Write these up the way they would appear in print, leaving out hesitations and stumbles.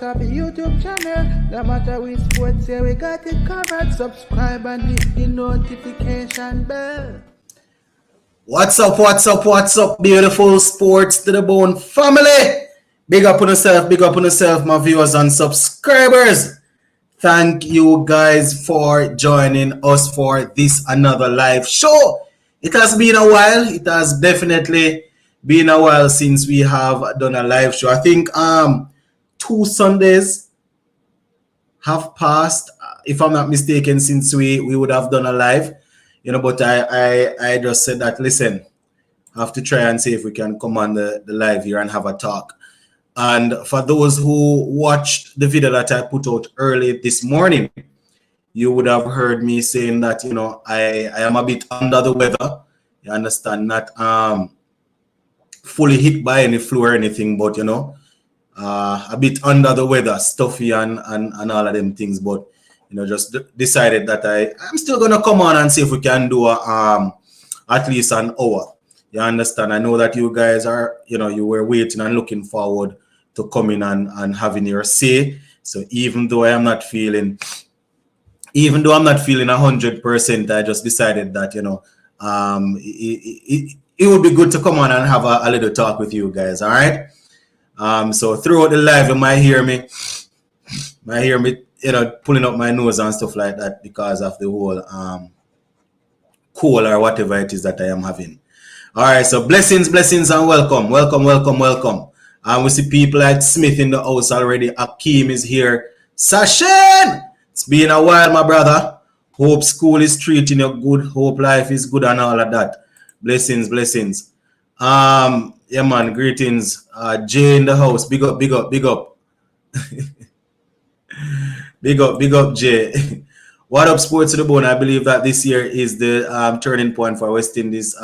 Up the YouTube channel, no matter which sports here, we got it covered. Subscribe and hit the notification bell. What's up, beautiful Sports to the Bone family? Big up on yourself, my viewers and subscribers. Thank you guys for joining us for this another live show. It has been a while. It has definitely been a while since we have done a live show. I think 2 Sundays have passed, if I'm not mistaken, since we would have done a live. But I just said that, listen, I have to try and see if we can come on the live here and have a talk. And for those who watched the video that I put out early this morning, you would have heard me saying that, I am a bit under the weather. You understand? Not fully hit by any flu or anything, but, a bit under the weather, stuffy and all of them things. But, just decided that I'm still going to come on and see if we can do at least an hour. You understand? I know that you guys are, you were waiting and looking forward to coming and having your say. So even though I'm not feeling 100%, I just decided that, it would be good to come on and have a little talk with you guys. All right. So throughout the live, you might hear me, pulling up my nose and stuff like that because of the whole cold or whatever it is that I am having. All right, so blessings and welcome. We see people like Smith in the house already. Akeem is here. Sashin, it's been a while, my brother. Hope school is treating you good. Hope life is good and all of that. Blessings. Yeah, man, greetings. Jay in the house. Big up. Big up, Jay. What up, Sports to the Bone? I believe that this year is the turning point for West Indies.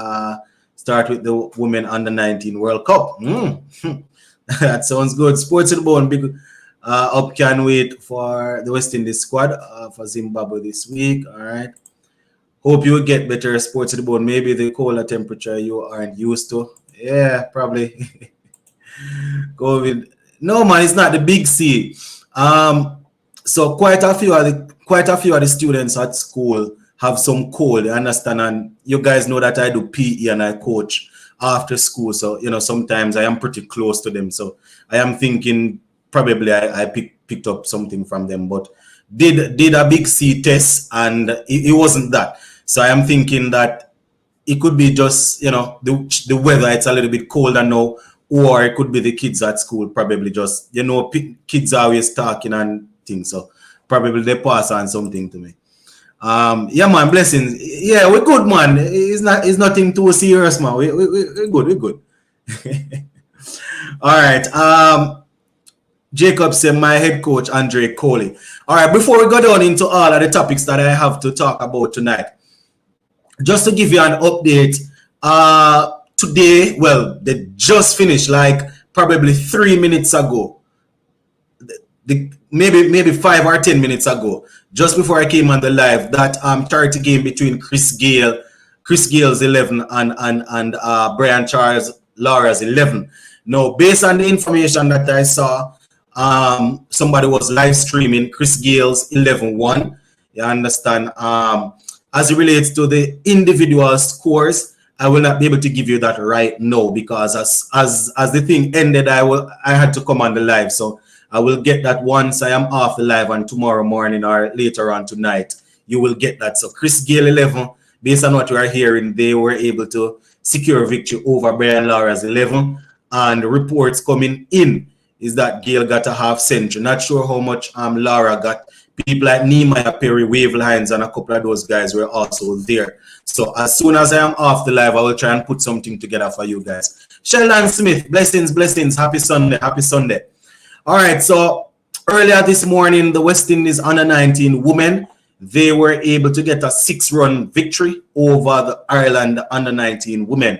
Start with the Women Under-19 World Cup. That sounds good. Sports to the Bone. Big up, can wait for the West Indies squad for Zimbabwe this week. All right. Hope you get better, Sports to the Bone. Maybe the colder temperature you aren't used to. Yeah, probably. COVID. No, man, it's not the big C. So quite a few of the students at school have some cold, you understand? And you guys know that I do PE and I coach after school. So, sometimes I am pretty close to them. So I am thinking probably I picked up something from them, but did a big C test and it wasn't that. So I am thinking that it could be just, the weather, it's a little bit colder now, or it could be the kids at school probably just, kids are always talking and things. So probably they pass on something to me. Yeah, man, blessings. Yeah, we're good, man. It's nothing too serious, man. We're good. All right. Jacob said, my head coach, Andre Coley. All right, before we go down into all of the topics that I have to talk about tonight, just to give you an update, today, well, they just finished like probably 3 minutes ago, maybe 5 or 10 minutes ago, just before I came on the live, that 30 game between Chris Gale's 11 and Brian Charles Lara's 11. Now, based on the information that I saw, somebody was live streaming Chris Gale's 11-1. You understand? As it relates to the individual scores, I will not be able to give you that right now because as the thing ended, I had to come on the live. So I will get that once I am off the live and tomorrow morning or later on tonight. You will get that. So Chris Gale 11, based on what you are hearing, they were able to secure victory over Brian Lara's 11. And reports coming in is that Gale got a half century. Not sure how much Lara got. People like Nehemiah Perry, Wave Lines, and a couple of those guys were also there. So as soon as I am off the live, I will try and put something together for you guys. Sheldon Smith, blessings. Happy Sunday. All right, so earlier this morning, the West Indies Under-19 women, they were able to get a 6-run victory over the Ireland Under-19 women.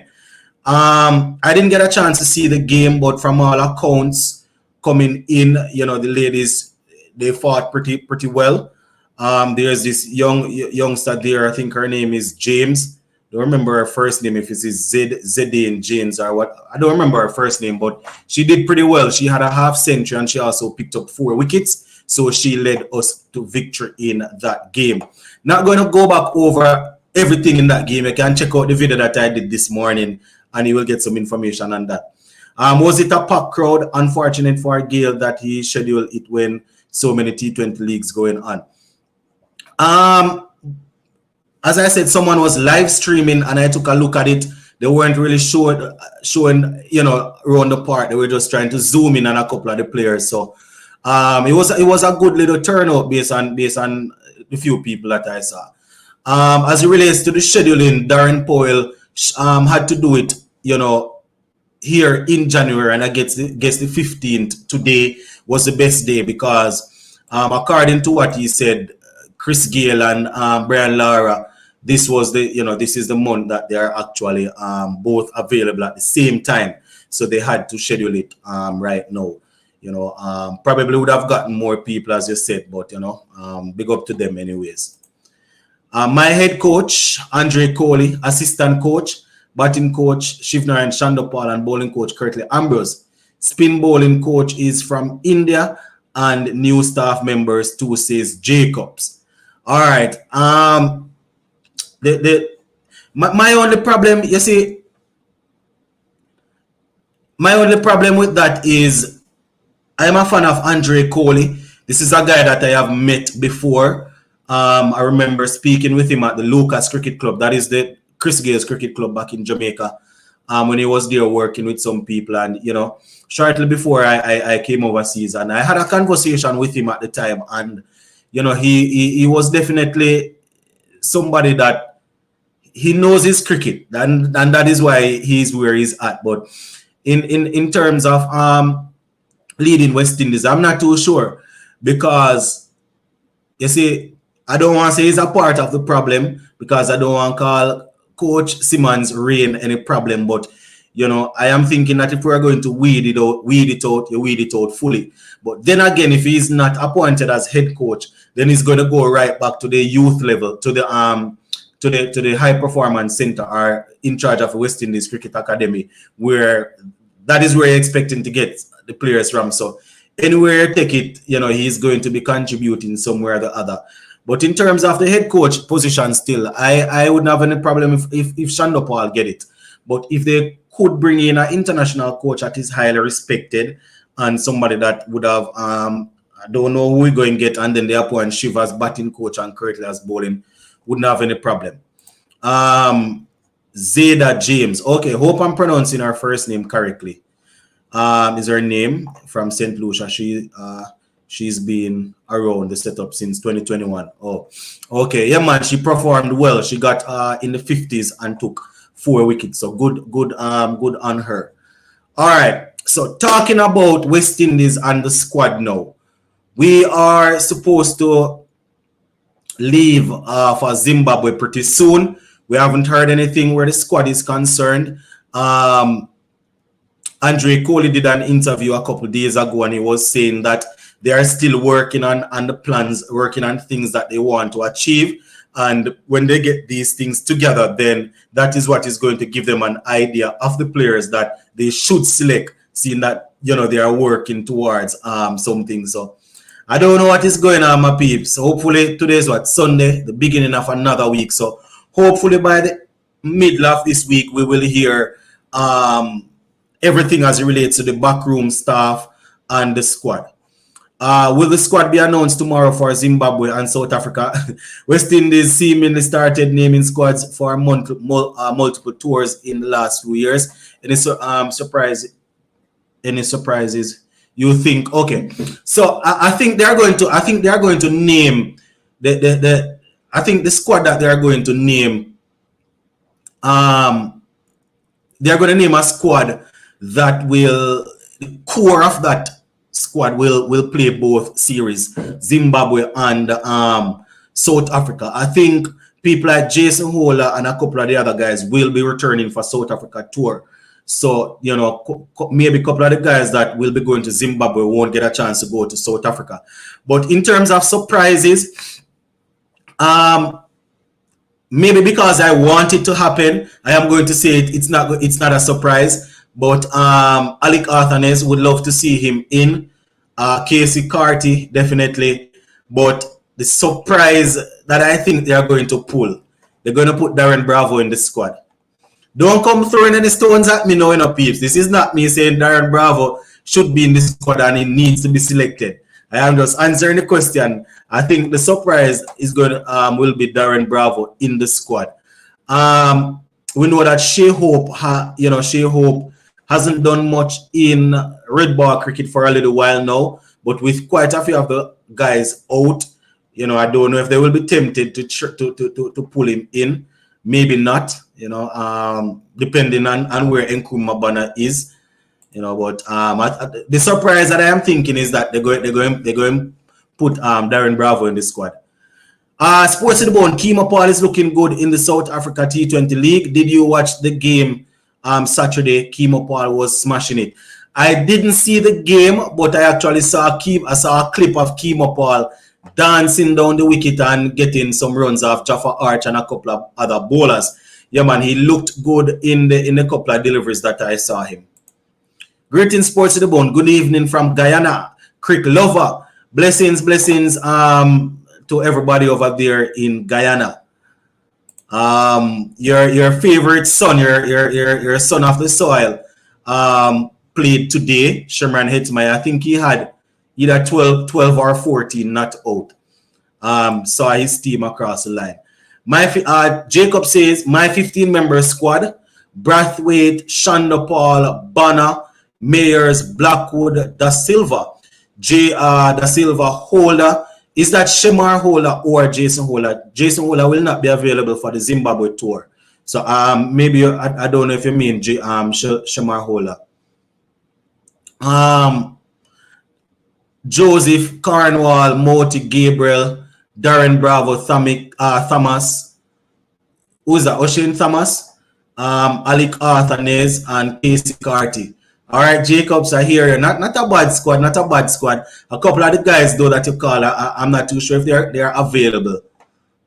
I didn't get a chance to see the game, but from all accounts coming in, the ladies, they fought pretty well. There's this youngster there, I think her name is James, don't remember her first name, if it's Zedane James or what. I don't remember her first name, but she did pretty well. She had a half century and she also picked up 4 wickets. So she led us to victory in that game. Not going to go back over everything in that game. You can check out the video that I did this morning and you will get some information on that. Was it a packed crowd? Unfortunate for Gayle that he scheduled it when so many T20 leagues going on. As I said, someone was live streaming and I took a look at it. They weren't really showing, you know, around the park. They were just trying to zoom in on a couple of the players. So it was a good little turnout based on the few people that I saw. As it relates to the scheduling, Darren Powell had to do it, you know, here in January, and I guess the 15th today was the best day because according to what he said, Chris Gayle and Brian Lara, this was this is the month that they are actually both available at the same time. So they had to schedule it right now. You know, probably would have gotten more people, as you said, but you know, big up to them anyways. My head coach, Andre Coley, assistant coach, batting coach, Shivnarayan Shandopal, and bowling coach, Curtly Ambrose. Spin bowling coach is from India, and new staff members too, says Jacobs. All right. My only problem, you see, my only problem with that is I'm a fan of Andre Coley. This is a guy that I have met before. I remember speaking with him at the Lucas Cricket Club. That is the Chris Gayle's cricket club back in Jamaica. When he was there working with some people, and you know, shortly before I came overseas, and I had a conversation with him at the time, and you know, he was definitely somebody that he knows his cricket, and that is why he's where he's at. But in terms of leading West Indies, I'm not too sure, because you see, I don't want to say he's a part of the problem, because I don't want to call Coach Simmons' reign any problem. But you know, I am thinking that if we're going to weed it out, you weed it out fully. But then again, if he's not appointed as head coach, then he's going to go right back to the youth level, to the high performance center, or in charge of West Indies Cricket Academy, where that is where you're expecting to get the players from. So anywhere you take it, you know, he's going to be contributing somewhere or the other. But in terms of the head coach position, still, I wouldn't have any problem if Shandopal get it. But if they could bring in an international coach that is highly respected, and somebody that would have, I don't know who we're going to get, and then they appoint Shiv as batting coach and Curtly as bowling, wouldn't have any problem. Zeda James. Okay, hope I'm pronouncing her first name correctly. Is her name from St. Lucia. She's been around the setup since 2021. Oh, okay. Yeah, man, she performed well. She got in the 50s and took 4 wickets. So good on her. All right. So talking about West Indies and the squad now. We are supposed to leave for Zimbabwe pretty soon. We haven't heard anything where the squad is concerned. Andre Coley did an interview a couple of days ago, and he was saying that they are still working on the plans, working on things that they want to achieve. And when they get these things together, then that is what is going to give them an idea of the players that they should select, seeing that, you know, they are working towards something. So I don't know what is going on, my peeps. Hopefully today is Sunday, the beginning of another week. So hopefully by the middle of this week, we will hear everything as it relates to the backroom staff and the squad. Will the squad be announced tomorrow for Zimbabwe and South Africa? West Indies seemingly started naming squads for multiple tours in the last few years. Any surprises you think? Okay, so I think they are going to. I think they are going to name the. I think the squad that they are going to name. They are going to name a squad that will, the core of that squad will play both series, Zimbabwe and South Africa. I think people like Jason Hola and a couple of the other guys will be returning for South Africa tour. So, you know, maybe a couple of the guys that will be going to Zimbabwe won't get a chance to go to South Africa. But in terms of surprises, maybe because I want it to happen, I am going to say it's not a surprise. But Alec Arthanes would love to see him in. Casey Carty, definitely. But the surprise that I think they are going to pull, they're going to put Darren Bravo in the squad. Don't come throwing any stones at me now, peeps. This is not me saying Darren Bravo should be in the squad and he needs to be selected. I am just answering the question. I think the surprise is going to will be Darren Bravo in the squad. We know that Shea Hope hasn't done much in red ball cricket for a little while now, but with quite a few of the guys out, I don't know if they will be tempted to pull him in. Maybe not, depending on where Nkrumah Bana is, But the surprise that I am thinking is that they're going to put Darren Bravo in the squad. Sports to the Bone, Keema Paul is looking good in the South Africa T20 League. Did you watch the game Saturday? Keema Paul was smashing it. I didn't see the game, but I actually saw a clip of Keema Paul dancing down the wicket and getting some runs off Jaffa Arch and a couple of other bowlers. Yeah, man, he looked good in the couple of deliveries that I saw him. Greetings, Sports to the Bone. Good evening from Guyana. Crick Lover. Blessings to everybody over there in Guyana. Your favorite son, your son of the soil, played today. Sherman Hetmai. I think he had either 12 or 14 not out. Saw his team across the line. Jacob says, my 15-member squad, Brathwaite, Shonda Paul, Banner, Mayers, Blackwood, Da Silva, Da Silva, Holder. Is that Shemar Holder or Jason Holder? Jason Holder will not be available for the Zimbabwe tour. So maybe I don't know if you mean Shemar Holder. Joseph, Cornwall, Moti, Gabriel, Darren Bravo, Thomas. Who's that? Ocean Thomas, Alec Arthanes, and Casey Carty. All right, Jacobs, I hear you. Not a bad squad, not a bad squad. A couple of the guys, though, that you call, I'm not too sure if they are available.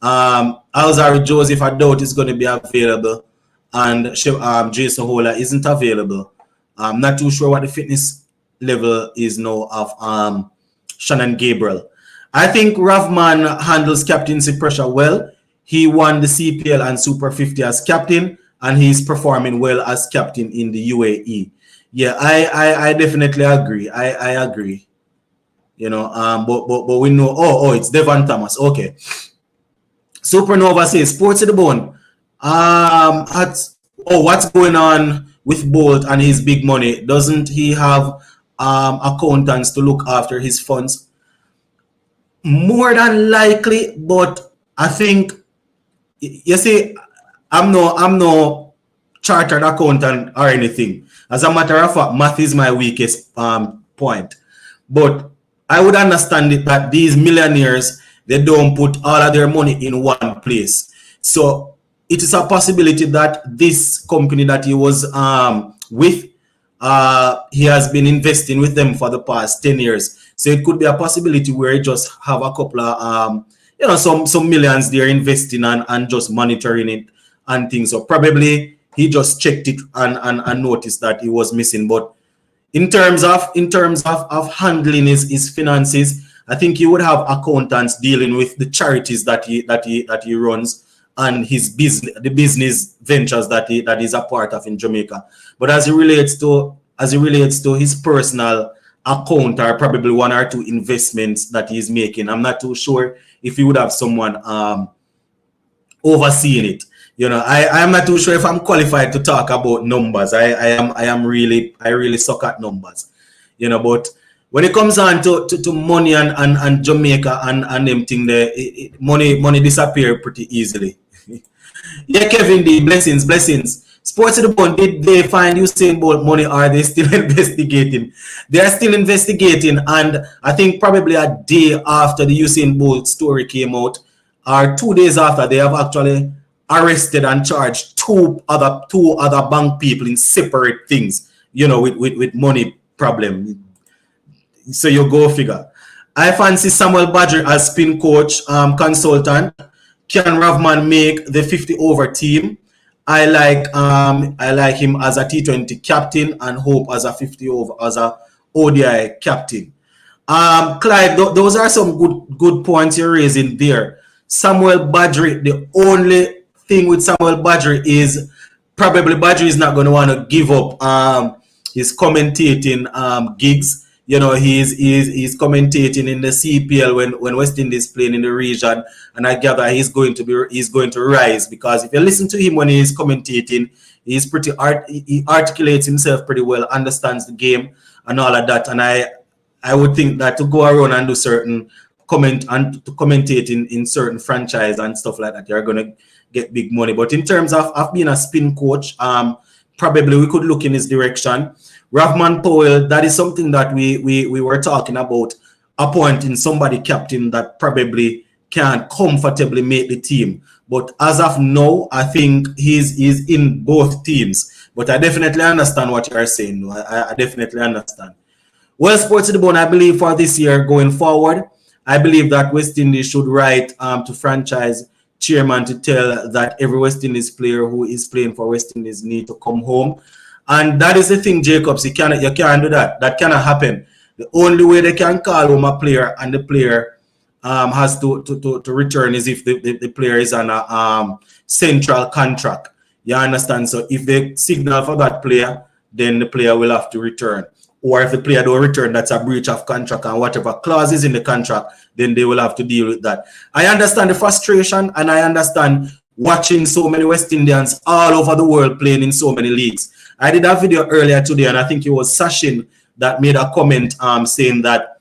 Alzari Joseph, I doubt is going to be available. And Jason Holder isn't available. I'm not too sure what the fitness level is now of Shannon Gabriel. I think Ravman handles captaincy pressure well. He won the CPL and Super 50 as captain, and he's performing well as captain in the UAE. Yeah, I definitely agree. I agree. But we know. Oh, it's Devon Thomas. Okay. Supernova says, Sports to the Bone. What's going on with Bolt and his big money? Doesn't he have accountants to look after his funds? More than likely, but I think, you see, I'm no chartered accountant or anything. As a matter of fact, math is my weakest point. But I would understand it that these millionaires, they don't put all of their money in one place. So it is a possibility that this company that he was with, he has been investing with them for the past 10 years. So it could be a possibility where he just have a couple of, some millions there investing and just monitoring it and things. So probably he just checked it and noticed that he was missing. But in terms of handling his finances, I think he would have accountants dealing with the charities that he runs and his business, the business ventures that he's a part of in Jamaica. But as it relates to his personal account or probably one or two investments that he's making, I'm not too sure if he would have someone overseeing it. I'm not too sure if I'm qualified to talk about numbers. I really suck at numbers. But when it comes on to money and Jamaica and them thing there, money disappear pretty easily. Yeah, Kevin D, blessings. Sports to the Bone, did they find Usain Bolt money or are they still investigating? They are still investigating, and I think probably a day after the Usain Bolt story came out, or 2 days after, they have actually arrested and charged two other bank people in separate things, with money problem. So you go figure. I fancy Samuel Badger as spin coach, consultant. Can Ravman make the 50 over team? I like him as a T20 captain and Hope as a 50 over as a ODI captain. Clyde, those are some good points you're raising there. Samuel Badri, the only thing with Samuel Badri is probably Badri is not going to want to give up his commentating gigs. You know, he's commentating in the CPL when West Indies playing in the region, and I gather he's going to rise, because if you listen to him when he's commentating, he's he articulates himself pretty well, understands the game and all of that. And I would think that to go around and do certain commentate in certain franchise and stuff like that, you're gonna get big money. But in terms of being a spin coach, probably we could look in his direction. Ravman Powell, that is something that we were talking about, appointing somebody captain that probably can comfortably make the team. But as of now, I think he's in both teams. But I definitely understand what you are saying. I definitely understand. Well, Sports to the Bone, I believe for this year going forward, I believe that West Indies should write to franchise chairman to tell that every West Indies player who is playing for West Indies need to come home. And that is the thing, Jacobs. You can't do that. That cannot happen. The only way they can call home a player and the player has to return is if the player is on a central contract. You understand? So if they signal for that player, then the player will have to return. Or if the player don't return, that's a breach of contract, and whatever clause is in the contract, then they will have to deal with that. I understand the frustration, and I understand watching so many West Indians all over the world playing in so many leagues. I did a video earlier today, and I think it was Sachin that made a comment saying that,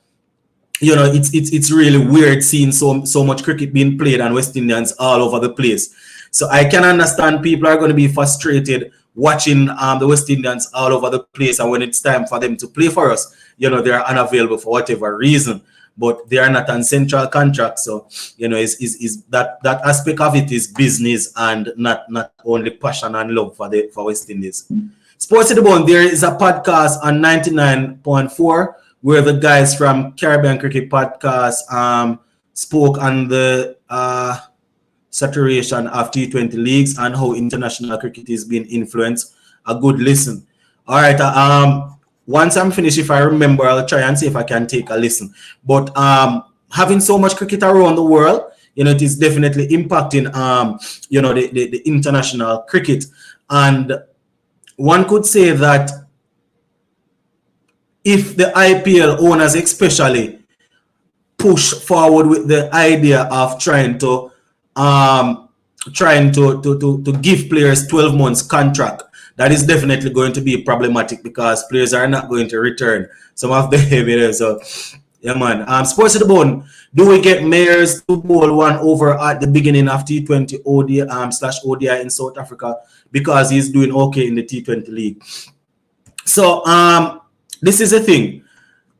you know, it's really weird seeing so much cricket being played and West Indians all over the place. So I can understand people are going to be frustrated watching the West Indians all over the place, and when it's time for them to play for us, you know, they're unavailable for whatever reason. But they are not on central contract, so you know, is that aspect of it is business and not only passion and love for West Indies. Sports to the Bone, there is a podcast on 99.4 where the guys from Caribbean Cricket Podcast spoke on the saturation of T20 leagues and how international cricket is being influenced. A good listen. All right. Once I'm finished, if I remember, I'll try and see if I can take a listen. But having so much cricket around the world, you know, it is definitely impacting, you know, the international cricket. And one could say that if the IPL owners especially push forward with the idea of trying to give players 12 months contract, that is definitely going to be problematic because players are not going to return some of the evidence. So yeah, man. Sports to the Bone, do we get Mayers to bowl one over at the beginning of T20 ODI/ODI in South Africa because he's doing okay in the T20 league? So this is the thing.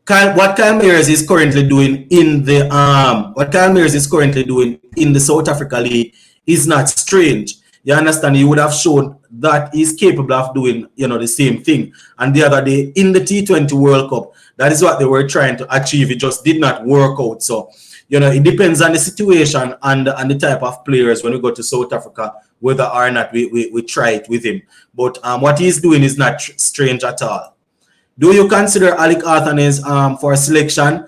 What Kyle Mayers is currently doing in the South Africa League is not strange. You understand? He would have shown that he's capable of doing, you know, the same thing. And the other day in the T20 World Cup, that is what they were trying to achieve. It just did not work out. So, you know, it depends on the situation and the type of players when we go to South Africa, whether or not we try it with him. But what he's doing is not strange at all. Do you consider Alec Arthanes for selection?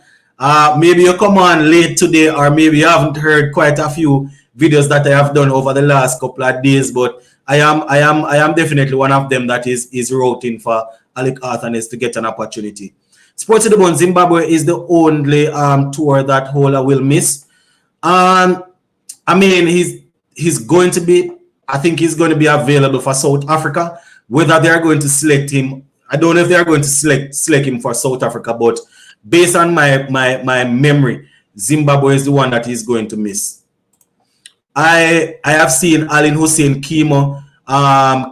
Maybe you come on late today, or maybe you haven't heard quite a few videos that I have done over the last couple of days. But I am definitely one of them that is rooting for Alec Arthanes to get an opportunity. Sports to the Bone, Zimbabwe is the only tour that Hola will miss. I mean, he's going to be. I think he's going to be available for South Africa. Whether they are going to select him, I don't know if they are going to select him for South Africa, but based on my memory, Zimbabwe is the one that he's going to miss. I have seen Alin Hussein, Kimo,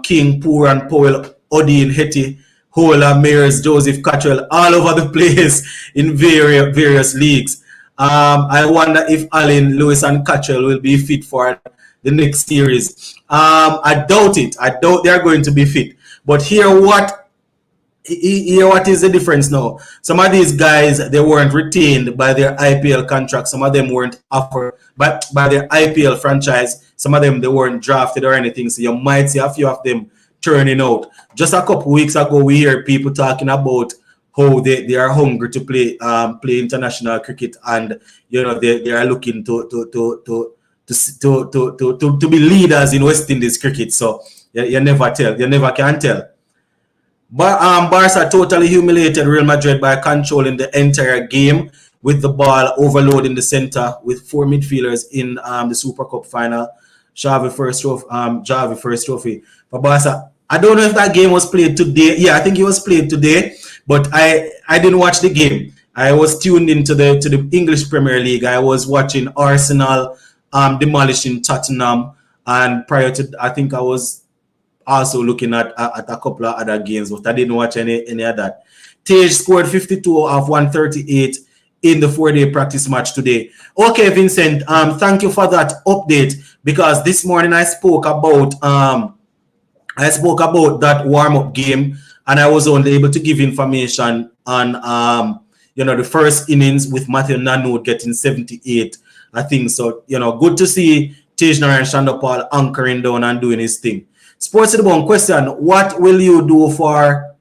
King, Pooran, Powell, Odin, Hetty, Hola, Mayers, Joseph Cottrell, all over the place in various leagues. I wonder if Allen, Lewis, and Cottrell will be fit for the next series. I doubt it. I doubt they're going to be fit. But hear what what is the difference now? Some of these guys, they weren't retained by their IPL contract. Some of them weren't offered by their IPL franchise. Some of them, they weren't drafted or anything. So you might see a few of them turning out. Just a couple weeks ago, we hear people talking about how they are hungry to play international cricket, and they are looking to be leaders in West Indies cricket. So you never can tell. But Barca totally humiliated Real Madrid by controlling the entire game, with the ball overloading the center with 4 midfielders in the Super Cup final. Xavi first trophy for Barca. I don't know if that game was played today. Yeah, I think it was played today, but I didn't watch the game. I was tuned into the English Premier League. I was watching Arsenal demolishing Tottenham, and prior to, I think I was also looking at a couple of other games, but I didn't watch any of that. Tej scored 52 of 138 in the 4-day practice match today. Okay, Vincent, thank you for that update, because this morning I spoke about that warm-up game, and I was only able to give information on the first innings with Matthew Nanood getting 78, I think. So, good to see Tej Narayan Shandopal anchoring down and doing his thing. Sports to the Bone question: What will you do for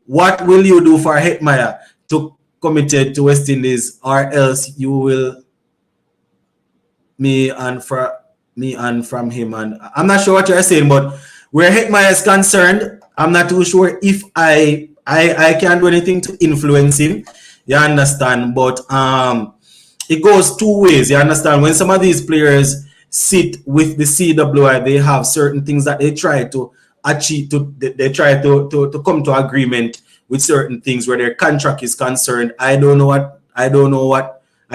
Hetmyer to committed to West Indies, or else you will me and from him? And I'm not sure what you're saying, but where Hetmyer is concerned, I'm not too sure if I can do anything to influence him. You understand? But it goes two ways. You understand? When some of these players sit with the CWI, they have certain things that they try to achieve. They try to come to agreement with certain things where their contract is concerned. I don't know what. I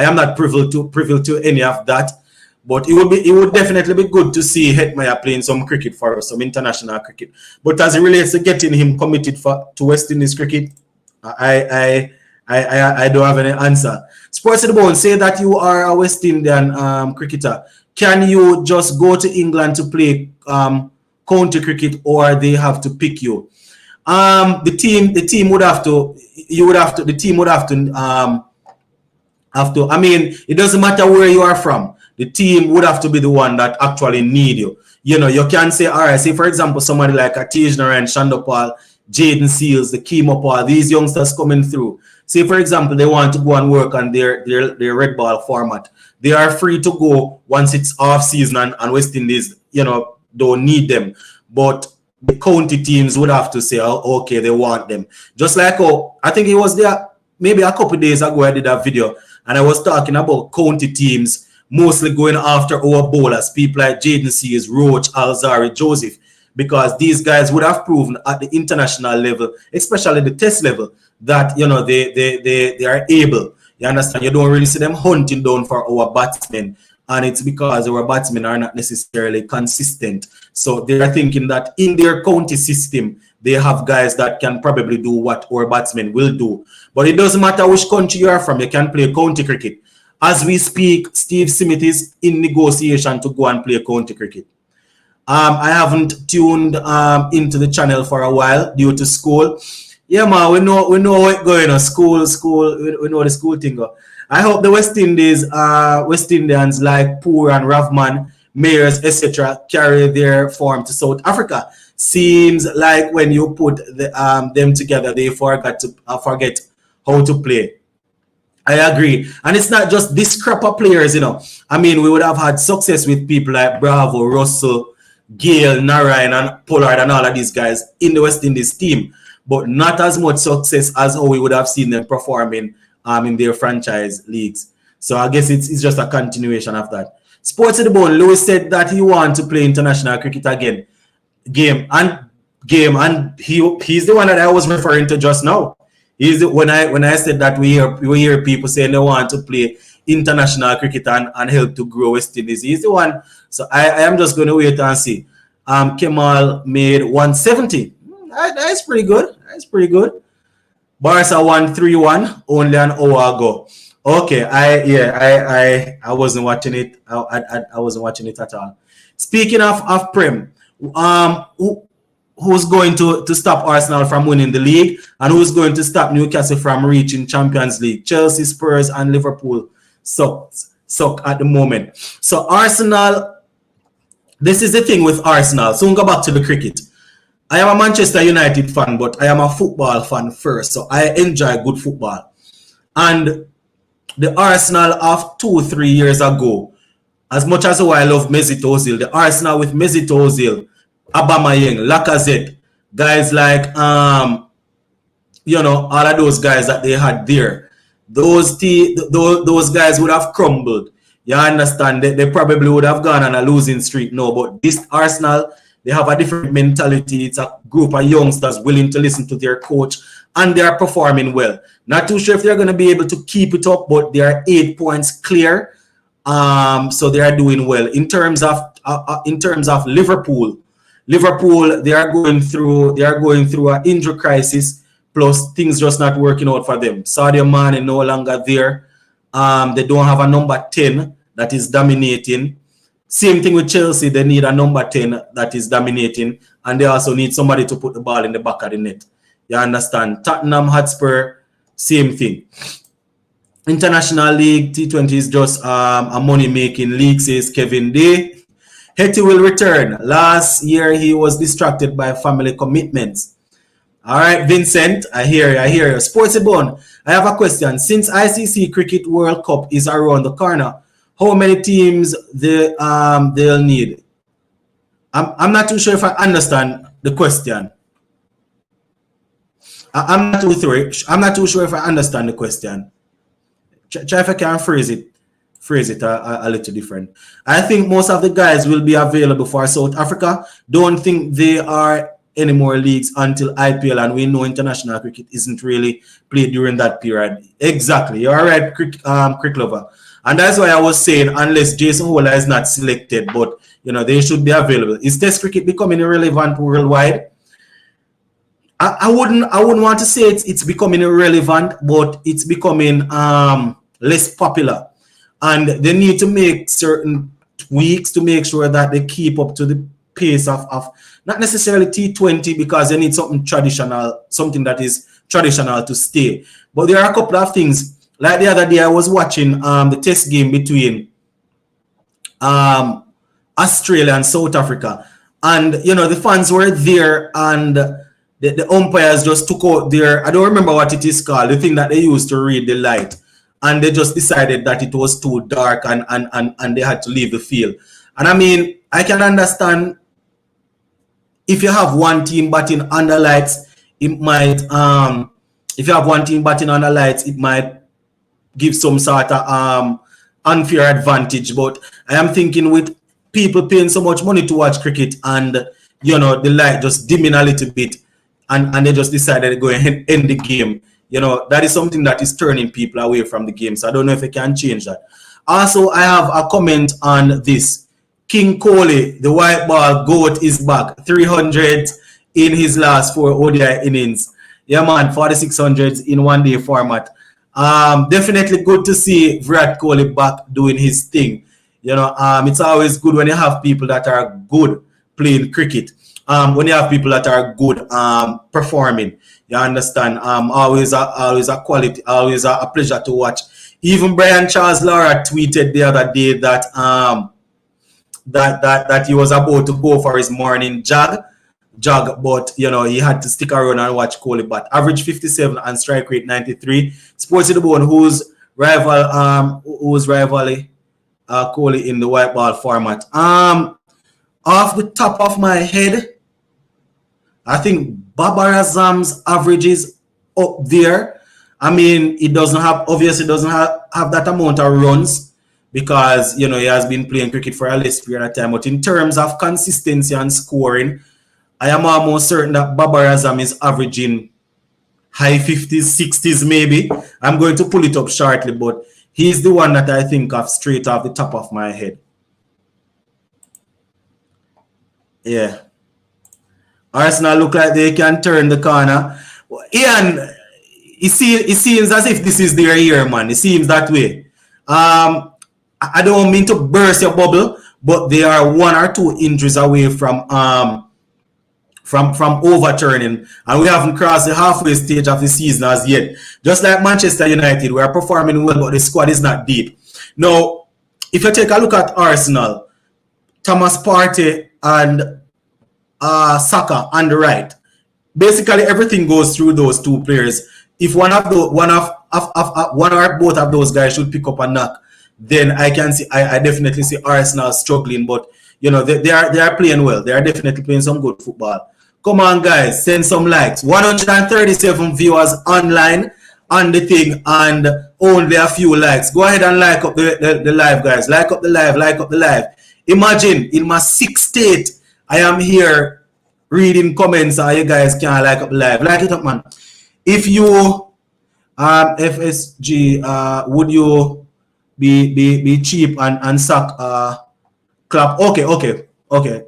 am not privy to any of that. But it would definitely be good to see Hetmyer playing some cricket for us, some international cricket. But as it relates to getting him committed to West Indies cricket, I don't have any answer. Sports to the Bone, say that you are a West Indian cricketer. Can you just go to England to play county cricket, or they have to pick you? The team would have to. The team would have to. I mean, it doesn't matter where you are from. The team would have to be the one that actually need you. You can say, all right, say for example, somebody like Tej Narayan Shandopal, Jaden Seals, the Keemopal, these youngsters coming through. Say for example, they want to go and work on their red ball format. They are free to go once it's off season and West Indies, don't need them. But the county teams would have to say, oh, okay, they want them. Just like, I think it was there maybe a couple of days ago, I did a video and I was talking about county teams mostly going after our bowlers, people like Jaden Seals, Roach, Alzari, Joseph, because these guys would have proven at the international level, especially the test level, that they are able. You understand? You don't really see them hunting down for our batsmen, and it's because our batsmen are not necessarily consistent. So they are thinking that in their county system, they have guys that can probably do what our batsmen will do. But it doesn't matter which country you are from, you can play county cricket. As we speak, Steve Smith is in negotiation to go and play county cricket. I haven't tuned into the channel for a while due to school. Yeah, man, we know how it's going on. School, we know the school thing. I hope the West Indians like Poor and Ravman, Mayors, etc., carry their form to South Africa. Seems like when you put them together, they forget how to play. I agree. And it's not just this crop of players, I mean, we would have had success with people like Bravo, Russell, Gale, Narayan, and Pollard, and all of these guys in the West Indies team, but not as much success as how we would have seen them performing in their franchise leagues. So I guess it's just a continuation of that. Sports to the Bone, Lewis said that he wants to play international cricket again. And he's the one that I was referring to just now. When I said that we hear people saying they want to play international cricket and help to grow West Indies. He's the one. So I am just going to wait and see. Kemal made 170. That's pretty good. Barca won 3-1 only an hour ago. Okay, I wasn't watching it. I wasn't watching it at all. Speaking of Prem, who's going to stop Arsenal from winning the league, and who's going to stop Newcastle from reaching Champions League? Chelsea, Spurs, and Liverpool suck at the moment. So Arsenal, this is the thing with Arsenal. So we'll go back to the cricket. I am a Manchester United fan, but I am a football fan first. So I enjoy good football. And the Arsenal of 2-3 years ago, as much as I love Mesut Ozil, the Arsenal with Mesut Ozil, Aubameyang, Lacazette, guys like all of those guys that they had there, those guys would have crumbled. You understand? They probably would have gone on a losing streak. No, but this Arsenal, they have a different mentality. It's a group of youngsters willing to listen to their coach, and they are performing well. Not too sure if they're going to be able to keep it up, but they are 8 points clear. So they are doing well. In terms of Liverpool, they are going through an injury crisis, plus things just not working out for them. Sadio Mane no longer there. They don't have a number 10 that is dominating. Same thing with Chelsea. They need a number 10 that is dominating, and they also need somebody to put the ball in the back of the net. You understand? Tottenham Hotspur, same thing. International League, T20 is just a money-making league, says Kevin Day. Hetty will return. Last year, he was distracted by family commitments. All right, Vincent, I hear you. Sportsy Bone, I have a question. Since ICC Cricket World Cup is around the corner, how many teams they'll need? I'm not too sure if I understand the question. I'm not too sure if I understand the question. Try if I can phrase it a little different. I think most of the guys will be available for South Africa. Don't think there are any more leagues until IPL, and we know international cricket isn't really played during that period. Exactly, you're right, cricket lover. And that's why I was saying, unless Jason Holder is not selected, but they should be available. Is Test cricket becoming irrelevant worldwide? I wouldn't want to say it's becoming irrelevant, but it's becoming less popular. And they need to make certain tweaks to make sure that they keep up to the pace of not necessarily T20, because they need something traditional, something that is traditional to stay. But there are a couple of things. Like the other day, I was watching the test game between Australia and South Africa. And, the fans were there, and the umpires just took out their, I don't remember what it is called, the thing that they used to read the light. And they just decided that it was too dark, and they had to leave the field. And I mean, I can understand if you have one team batting under lights, it might, give some sort of unfair advantage. But I am thinking with people paying so much money to watch cricket, and the light just dimming a little bit, and they just decided to go and end the game. That is something that is turning people away from the game. So I don't know if I can change that. Also, I have a comment on this. King Kohli, the white ball goat, is back. 300 in his last 4 ODI innings. Yeah, man, 4600s in one-day format. Definitely good to see Virat Kohli back doing his thing. It's always good when you have people that are good playing cricket. When you have people that are good performing. You understand? Always a quality, always a pleasure to watch. Even Brian Charles Lara tweeted the other day that that he was about to go for his morning jog, but he had to stick around and watch Kohli. But average 57 and strike rate 93. Sportsy the Bone, who's rivaling Kohli in the white ball format. Off the top of my head, I think Babar Azam's average is up there. I mean, it doesn't have that amount of runs because he has been playing cricket for a less period of time. But in terms of consistency and scoring, I am almost certain that Babar Azam is averaging high 50s, 60s maybe. I'm going to pull it up shortly, but he's the one that I think of straight off the top of my head. Yeah. Arsenal look like they can turn the corner. Ian, it seems as if this is their year, man. It seems that way. I don't mean to burst your bubble, but they are 1 or 2 injuries away from from overturning, and we haven't crossed the halfway stage of the season as yet. Just like Manchester United, we are performing well, but the squad is not deep. Now, if you take a look at Arsenal, Thomas Partey and Saka on the right, basically everything goes through those two players. If one or both of those guys should pick up a knock, then I definitely see Arsenal struggling. But you know, they are playing well. They are definitely playing some good football. Come on, guys, send some likes. 137 viewers online on the thing, and only a few likes. Go ahead and like up the live, guys. Like up the live. Imagine in my 6th state, I am here reading comments, and you guys can't like up the live. Like it up, man. If you FSG, would you be cheap and sack Klopp? Okay,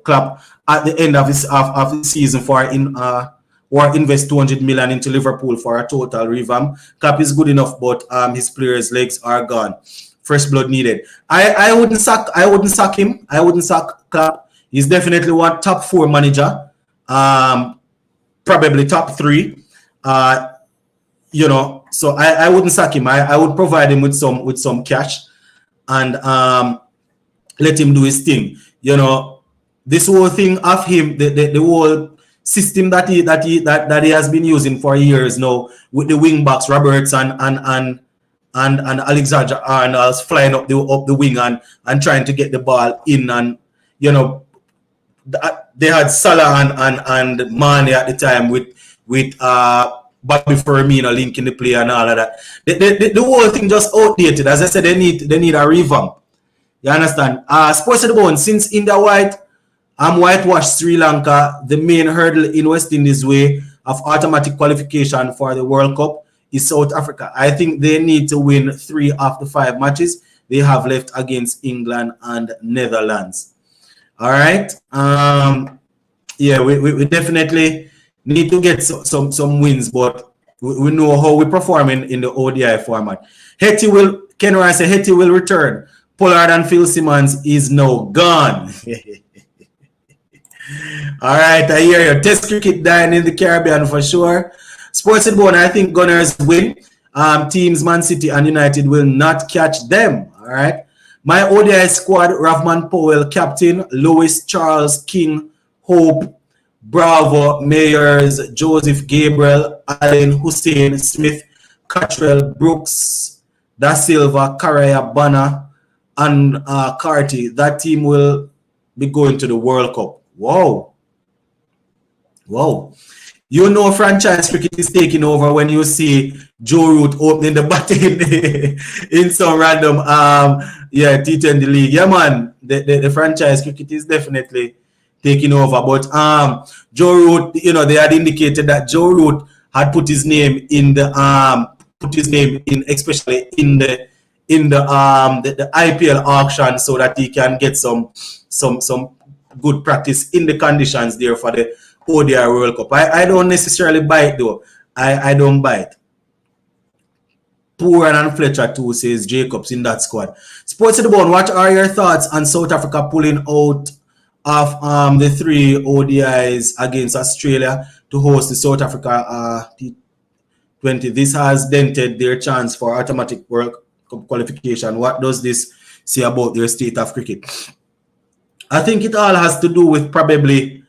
Klopp at the end of the season for or invest 200 million into Liverpool for a total revamp. Klopp is good enough, but his players' legs are gone. Fresh blood needed. I wouldn't sack him. I wouldn't sack Klopp. He's definitely one top 4 manager. Probably top 3. You know, so I wouldn't sack him. I would provide him with some cash and let him do his thing. You know, this whole thing of him, the whole system that he has been using for years now with the wing backs, Roberts and Alexander Arnold flying up the wing and trying to get the ball in, and you know, they had Salah and Mane at the time with Bobby Firmino linking the play and all of that. The whole thing just outdated. As I said, they need a revamp. You understand? Sports at the Bone, since India whitewashed Sri Lanka, the main hurdle in West Indies' way of automatic qualification for the World Cup is South Africa. I think they need to win 3 of the 5 matches they have left against England and Netherlands. All right. Yeah, we definitely need to get some wins, but we know how we perform in the ODI format. Ken Ryan say Hetty will return. Pollard and Phil Simmons is now gone. All right, I hear you. Test cricket dying in the Caribbean for sure. Sports and Bone, I think Gunners win. Teams Man City and United will not catch them. All right. My ODI squad: Rahman Powell, captain; Lewis, Charles, King, Hope, Bravo, Mayers, Joseph, Gabriel, Allen, Hussein, Smith, Cottrell, Brooks, Da Silva, Karaya, Banner, and Carty. That team will be going to the World Cup. Wow. You know, franchise cricket is taking over when you see Joe Root opening the batting in some random T20 league. Yeah, man, the franchise cricket is definitely taking over. But Joe Root, you know, they had indicated that Joe Root had put his name in the especially in the IPL auction, so that he can get some good practice in the conditions there for the ODI World Cup. I don't necessarily buy it though. I don't buy it. Pooran and Fletcher too, says Jacobs in that squad. Sports at the Bone, what are your thoughts on South Africa pulling out of the 3 ODIs against Australia to host the South Africa T20? This has dented their chance for automatic World Cup qualification. What does this say about their state of cricket? I think it all has to do with probably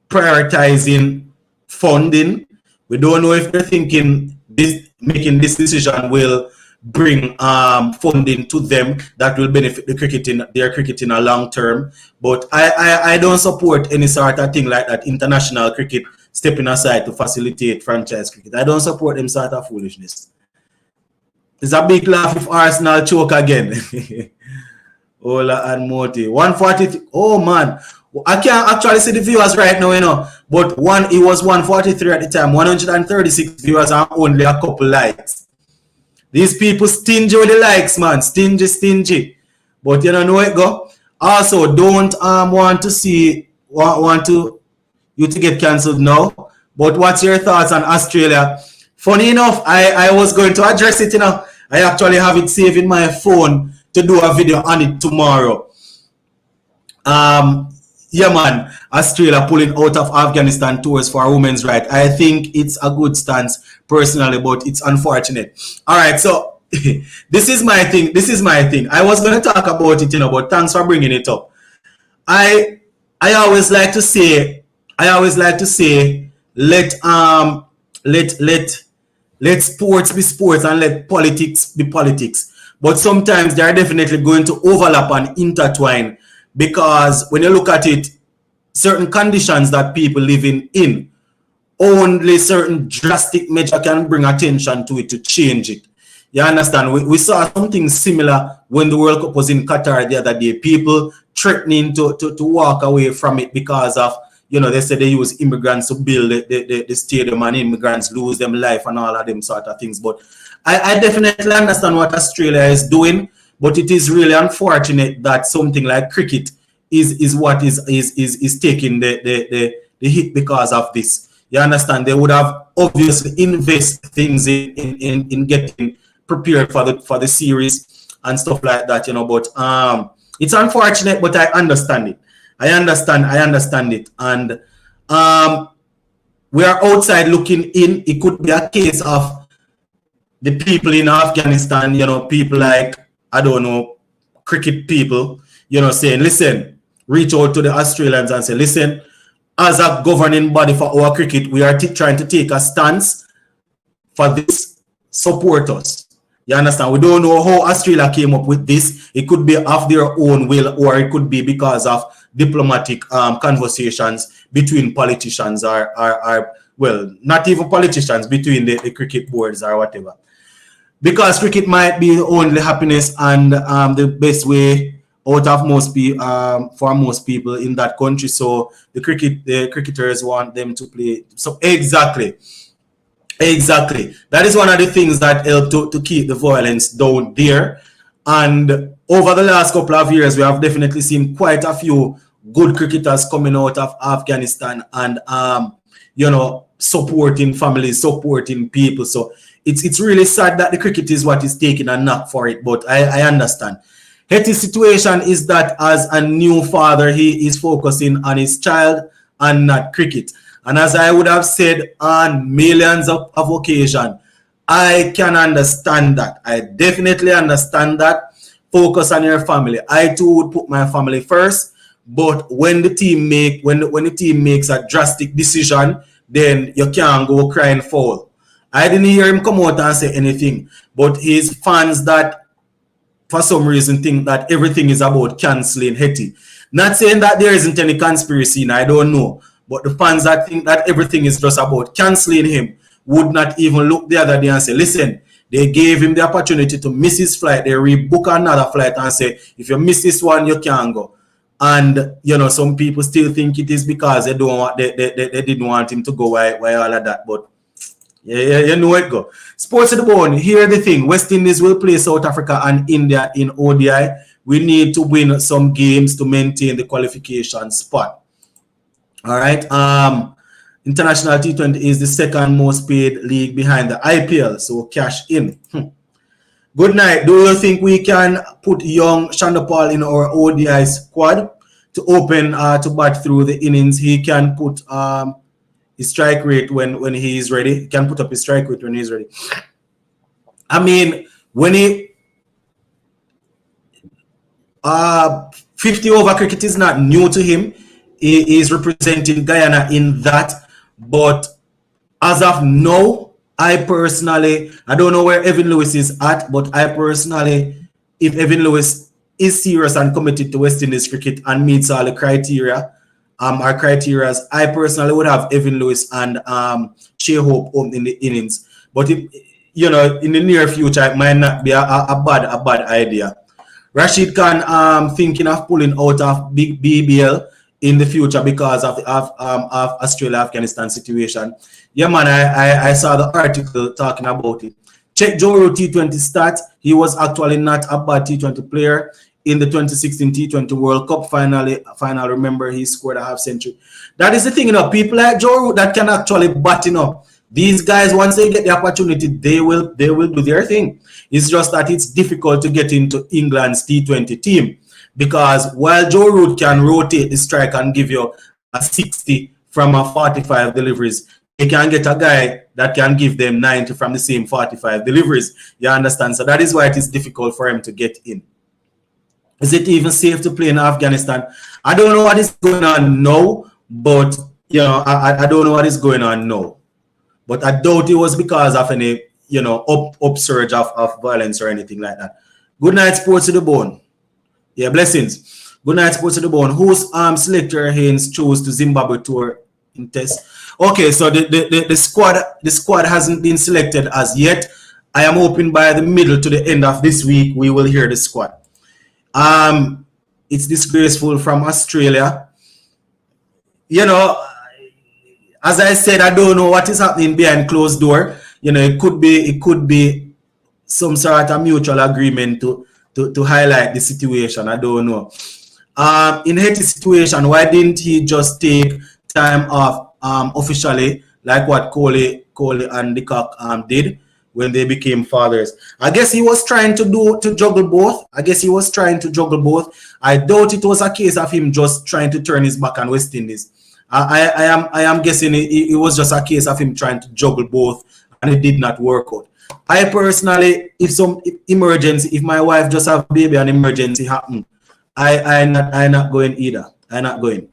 prioritizing funding. We don't know if they're thinking making this decision will bring funding to them that will benefit their cricket in a long term. But I don't support any sort of thing like that, international cricket stepping aside to facilitate franchise cricket. I don't support them sort of foolishness. It's a big laugh if Arsenal choke again. Ola and Moti. 143. Oh man. I can't actually see the viewers right now, you know. But it was 143 at the time. 136 viewers and only a couple likes. These people stingy with the likes, man. Stingy. But you know it go. Also, don't want you to get cancelled now. But what's your thoughts on Australia? Funny enough, I was going to address it, you know. I actually have it saved in my phone to do a video on it tomorrow. Yeah, man. Australia pulling out of Afghanistan tours for women's rights. I think it's a good stance personally, but it's unfortunate. All right, so this is my thing. This is my thing. I was going to talk about it, but thanks for bringing it up. I I always like to say, let let sports be sports and let politics be politics. But sometimes they are definitely going to overlap and intertwine because when you look at it, certain conditions that people living in, only certain drastic measure can bring attention to it to change it. You understand? We saw something similar when the World Cup was in Qatar the other day. People threatening to walk away from it because of, they said they use immigrants to build the stadium and immigrants lose them life and all of them sort of things. But I definitely understand what Australia is doing, but it is really unfortunate that something like cricket is what is taking the hit because of this. You understand? They would have obviously invest things in getting prepared for the series and stuff like that, but it's unfortunate, but I understand it. I understand it. And we are outside looking in. It could be a case of the people in Afghanistan, people like, I don't know, cricket people, saying, listen, reach out to the Australians and say, listen, as a governing body for our cricket, we are trying to take a stance for this. Support us. You understand? We don't know how Australia came up with this. It could be of their own will, or it could be because of diplomatic conversations between politicians or well, not even politicians, between the cricket boards or whatever. Because cricket might be the only happiness and the best way out of most people for most people in that country. So the cricketers want them to play. So exactly. That is one of the things that help to keep the violence down there. And over the last couple of years, we have definitely seen quite a few good cricketers coming out of Afghanistan and supporting families, supporting people. So it's really sad that the cricket is what is taking a knock for it, but I understand. Hetty's situation is that as a new father, he is focusing on his child and not cricket. And as I would have said on millions of occasions, I can understand that. I definitely understand that. Focus on your family. I too would put my family first. But when the team makes a drastic decision, then you can't go crying foul. I didn't hear him come out and say anything. But his fans that for some reason think that everything is about cancelling Hetty. Not saying that there isn't any conspiracy, and I don't know. But the fans that think that everything is just about cancelling him would not even look the other day and say, listen, they gave him the opportunity to miss his flight. They rebook another flight and say, if you miss this one, you can't go. And, some people still think it is because they didn't want him to go. Why all of that? But, yeah, you know it go. Sports of the bone, here the thing. West Indies will play South Africa and India in ODI. We need to win some games to maintain the qualification spot. All right. International T20 is the second most paid league behind the IPL. So cash in. Good night. Do you think we can put young Shandapal in our ODI squad to open to bat through the innings? He can put his strike rate when he is ready. He can put up his strike rate when he is ready. I mean, when he 50 over cricket is not new to him. He is representing Guyana in that, but as of now, I don't know where Evan Lewis is at, but I personally, if Evan Lewis is serious and committed to West Indies cricket and meets all the criteria, our criteria, I personally would have Evan Lewis and Shea Hope in the innings. But if, in the near future, it might not be a bad idea. Rashid Khan thinking of pulling out of big BBL in the future because of Australia-Afghanistan situation. Yeah, man, I saw the article talking about it. Check Joe Root T20 stats. He was actually not a bad T20 player in the 2016 T20 World Cup final. Remember, he scored a half century. That is the thing, people like Joe Root that can actually bat, These guys, once they get the opportunity, they will do their thing. It's just that it's difficult to get into England's T20 team, because while Joe Root can rotate the strike and give you a 60 from a 45 deliveries, they can get a guy that can give them 90 from the same 45 deliveries. You understand? So that is why it is difficult for him to get in. Is it even safe to play in Afghanistan? I don't know what is going on now, but you know, I don't know what is going on now. But I doubt it was because of any, you know, upsurge of violence or anything like that. Good night, Sports to the Bone. Yeah, blessings. Good night, Sports to the Bone. Whose selector Haynes chose to Zimbabwe tour in test? Okay, so the squad hasn't been selected as yet. I am hoping by the middle to the end of this week we will hear the squad. It's disgraceful from Australia. You know, as I said, I don't know what is happening behind closed door. You know, it could be some sort of mutual agreement to highlight the situation. I don't know. In Haiti's situation, why didn't he just take time off officially, like what Coley and the Cock did when they became fathers? I guess he was trying to juggle both. I doubt it was a case of him just trying to turn his back on West Indies. I am guessing it was just a case of him trying to juggle both, and it did not work out. I personally, if my wife just have a baby and emergency happen, I not going either. I not going.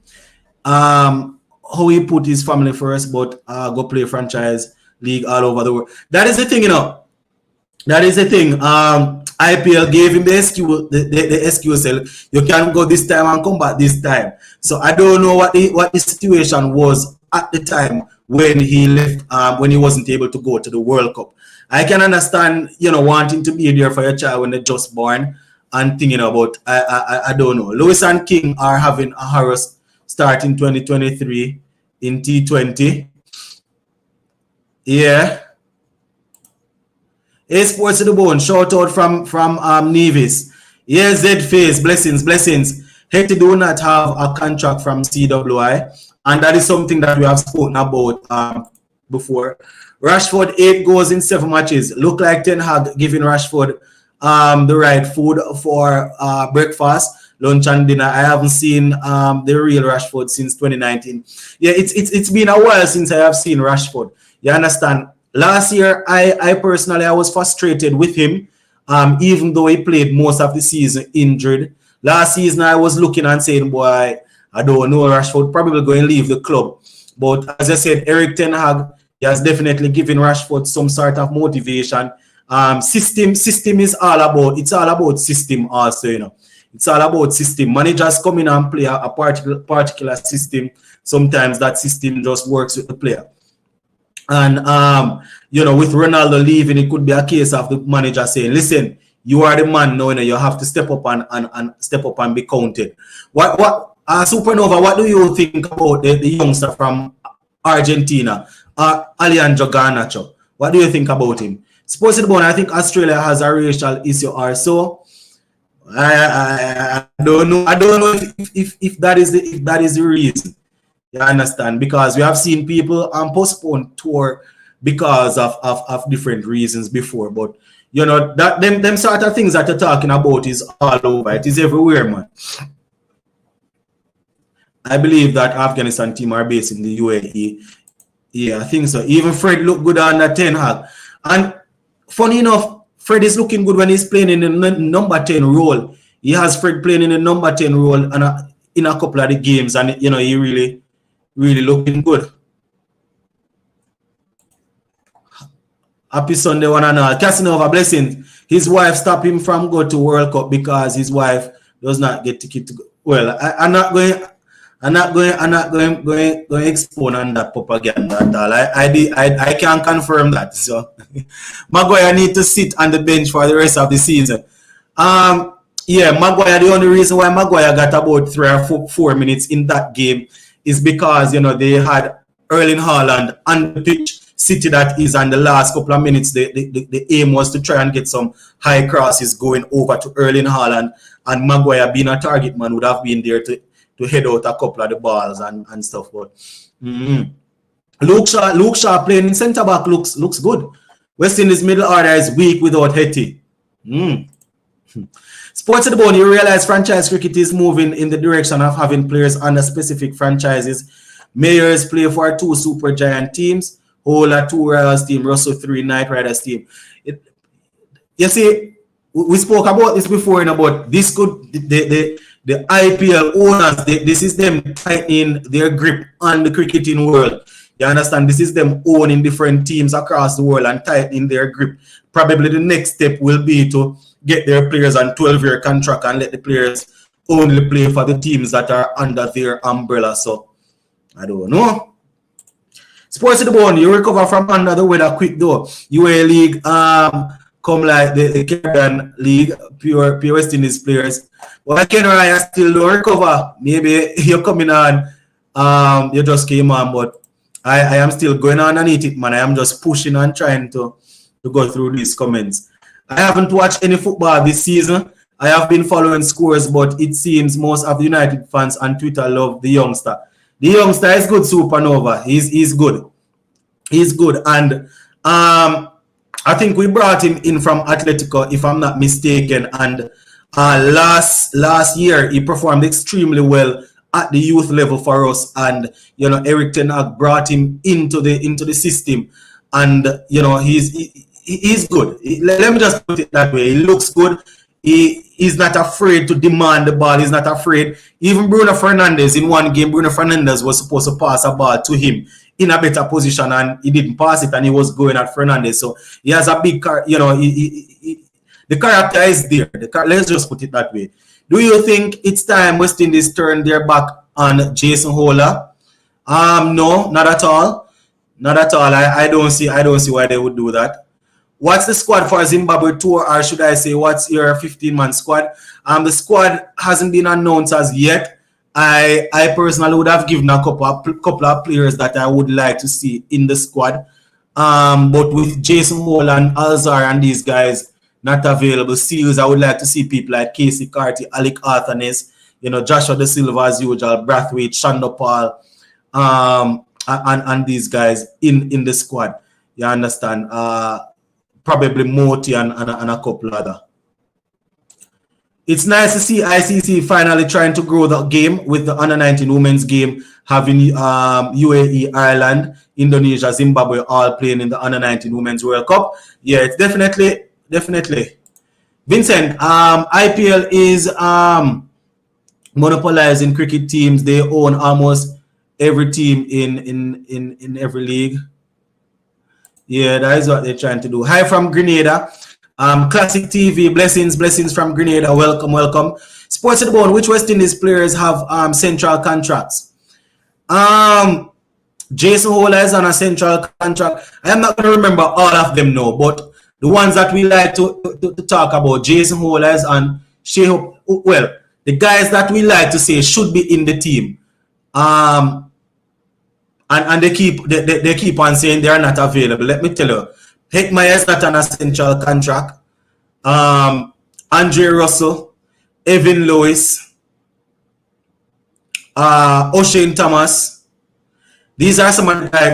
How he put his family first, but go play franchise league all over the world. That is the thing, you know. That is the thing. IPL gave him the excuse. You can go this time and come back this time. So I don't know what the situation was at the time when he left, when he wasn't able to go to the World Cup. I can understand, you know, wanting to be there for your child when they're just born and thinking about. I don't know. Lewis and King are having a horror start in 2023 in T20. Yeah. Hey, Sports to the Bone, shout out from Nevis. Yeah, Z-Face, blessings. Haiti do not have a contract from CWI, and that is something that we have spoken about before. Rashford 8 goals in 7 matches. Look like Ten Hag giving Rashford the right food for breakfast, lunch, and dinner. I haven't seen the real Rashford since 2019. Yeah, it's been a while since I have seen Rashford. You understand? Last year, I personally was frustrated with him, even though he played most of the season injured. Last season, I was looking and saying, boy, I don't know, Rashford probably going to leave the club. But as I said, Eric Ten Hag, he has definitely given Rashford some sort of motivation. System is all about system also, you know. It's all about system. Managers come in and play a particular system. Sometimes that system just works with the player. And, you know, with Ronaldo leaving, it could be a case of the manager saying, listen, you are the man now, you have to step up and step up and be counted. Supernova, what do you think about the youngster from Argentina, Alejandro Garnacho? What do you think about him? Supposedly, I think Australia has a racial issue or so. I don't know. I don't know if that is the reason. You understand? Because we have seen people postpone tour because of different reasons before. But you know that them sort of things that you're talking about is all over. It is everywhere, man. I believe that Afghanistan team are based in the UAE. Yeah, I think so. Even Fred looked good under Ten Hag. And funny enough, Fred is looking good when he's playing in the number 10 role. He has Fred playing in the number 10 role and in a couple of the games, and you know he really looking good. Happy Sunday, one and all. Casanova, blessing. His wife stopped him from going to World Cup because his wife does not get ticket to go. Well, I'm not going to expose on that propaganda at all. I can't confirm that. So Maguire need to sit on the bench for the rest of the season. Yeah, Maguire, the only reason why Maguire got about 3 or 4 minutes in that game is because, you know, they had Erling Haaland on the pitch. City that is, and the last couple of minutes, the aim was to try and get some high crosses going over to Erling Haaland, and Maguire, being a target man, would have been there to head out a couple of the balls and stuff. But Luke Shaw playing in centre back looks good. West Indies middle order is weak without Hetty. Sports at the Bone, you realize franchise cricket is moving in the direction of having players under specific franchises. Mayors play for 2 super giant teams, Ola 2 Royals team, Russell 3 Knight Riders team. You see, we spoke about this before, about this could the IPL owners, this is them tightening their grip on the cricketing world. You understand? This is them owning different teams across the world and tightening their grip. Probably the next step will be to get their players on 12-year contract and let the players only play for the teams that are under their umbrella. So, I don't know. Sports at the Bone, you recover from under the weather quick though. UA League, come like the Caribbean League, pure West Indies players. Well, Ken Ryan still don't recover. Maybe you're coming on, you just came on, but I am still going on underneath it, man. I am just pushing and trying to go through these comments. I haven't watched any football this season. I have been following scores, but it seems most of the United fans on Twitter love the youngster. The youngster is good, Supernova. He's good. He's good. And I think we brought him in from Atletico, if I'm not mistaken. And last year, he performed extremely well at the youth level for us, and Eric Ten Hag brought him into the system, and he's good. Let me just put it that way. He looks good. He's not afraid to demand the ball. He's not afraid. Even Bruno Fernandes, in one game, Bruno Fernandes was supposed to pass a ball to him in a better position, and he didn't pass it, and he was going at Fernandes. So he has a big the character is there. Let's just put it that way. Do you think it's time West Indies turn their back on Jason Holder? No, not at all. Not at all. I don't see why they would do that. What's the squad for Zimbabwe tour, or should I say, what's your 15-man squad? The squad hasn't been announced as yet. I personally would have given a couple of players that I would like to see in the squad. But with Jason Holder and Alzar and these guys not available, Seals, I would like to see people like Casey Carty, Alec Arthanes, Joshua De Silva as usual, Brathwaite, Shandopal, and these guys in the squad. You understand? Probably Moti and a couple other. It's nice to see ICC finally trying to grow the game with the under-19 women's game, having UAE, Ireland, Indonesia, Zimbabwe all playing in the under-19 women's World Cup. Yeah, it's definitely. Vincent, IPL is monopolizing cricket teams. They own almost every team in every league. Yeah, that is what they're trying to do. Hi from Grenada. Classic TV, blessings from Grenada. Welcome. Sports at the Bone, which West Indies players have central contracts? Jason Holder is on a central contract. I am not going to remember all of them now, but the ones that we like to talk about, Jason Holder and Shea, well, the guys that we like to say should be in the team. And they keep on saying they are not available. Let me tell you, Heckmeyer is not on a central contract. Andre Russell, Evan Lewis, O'Shane Thomas. These are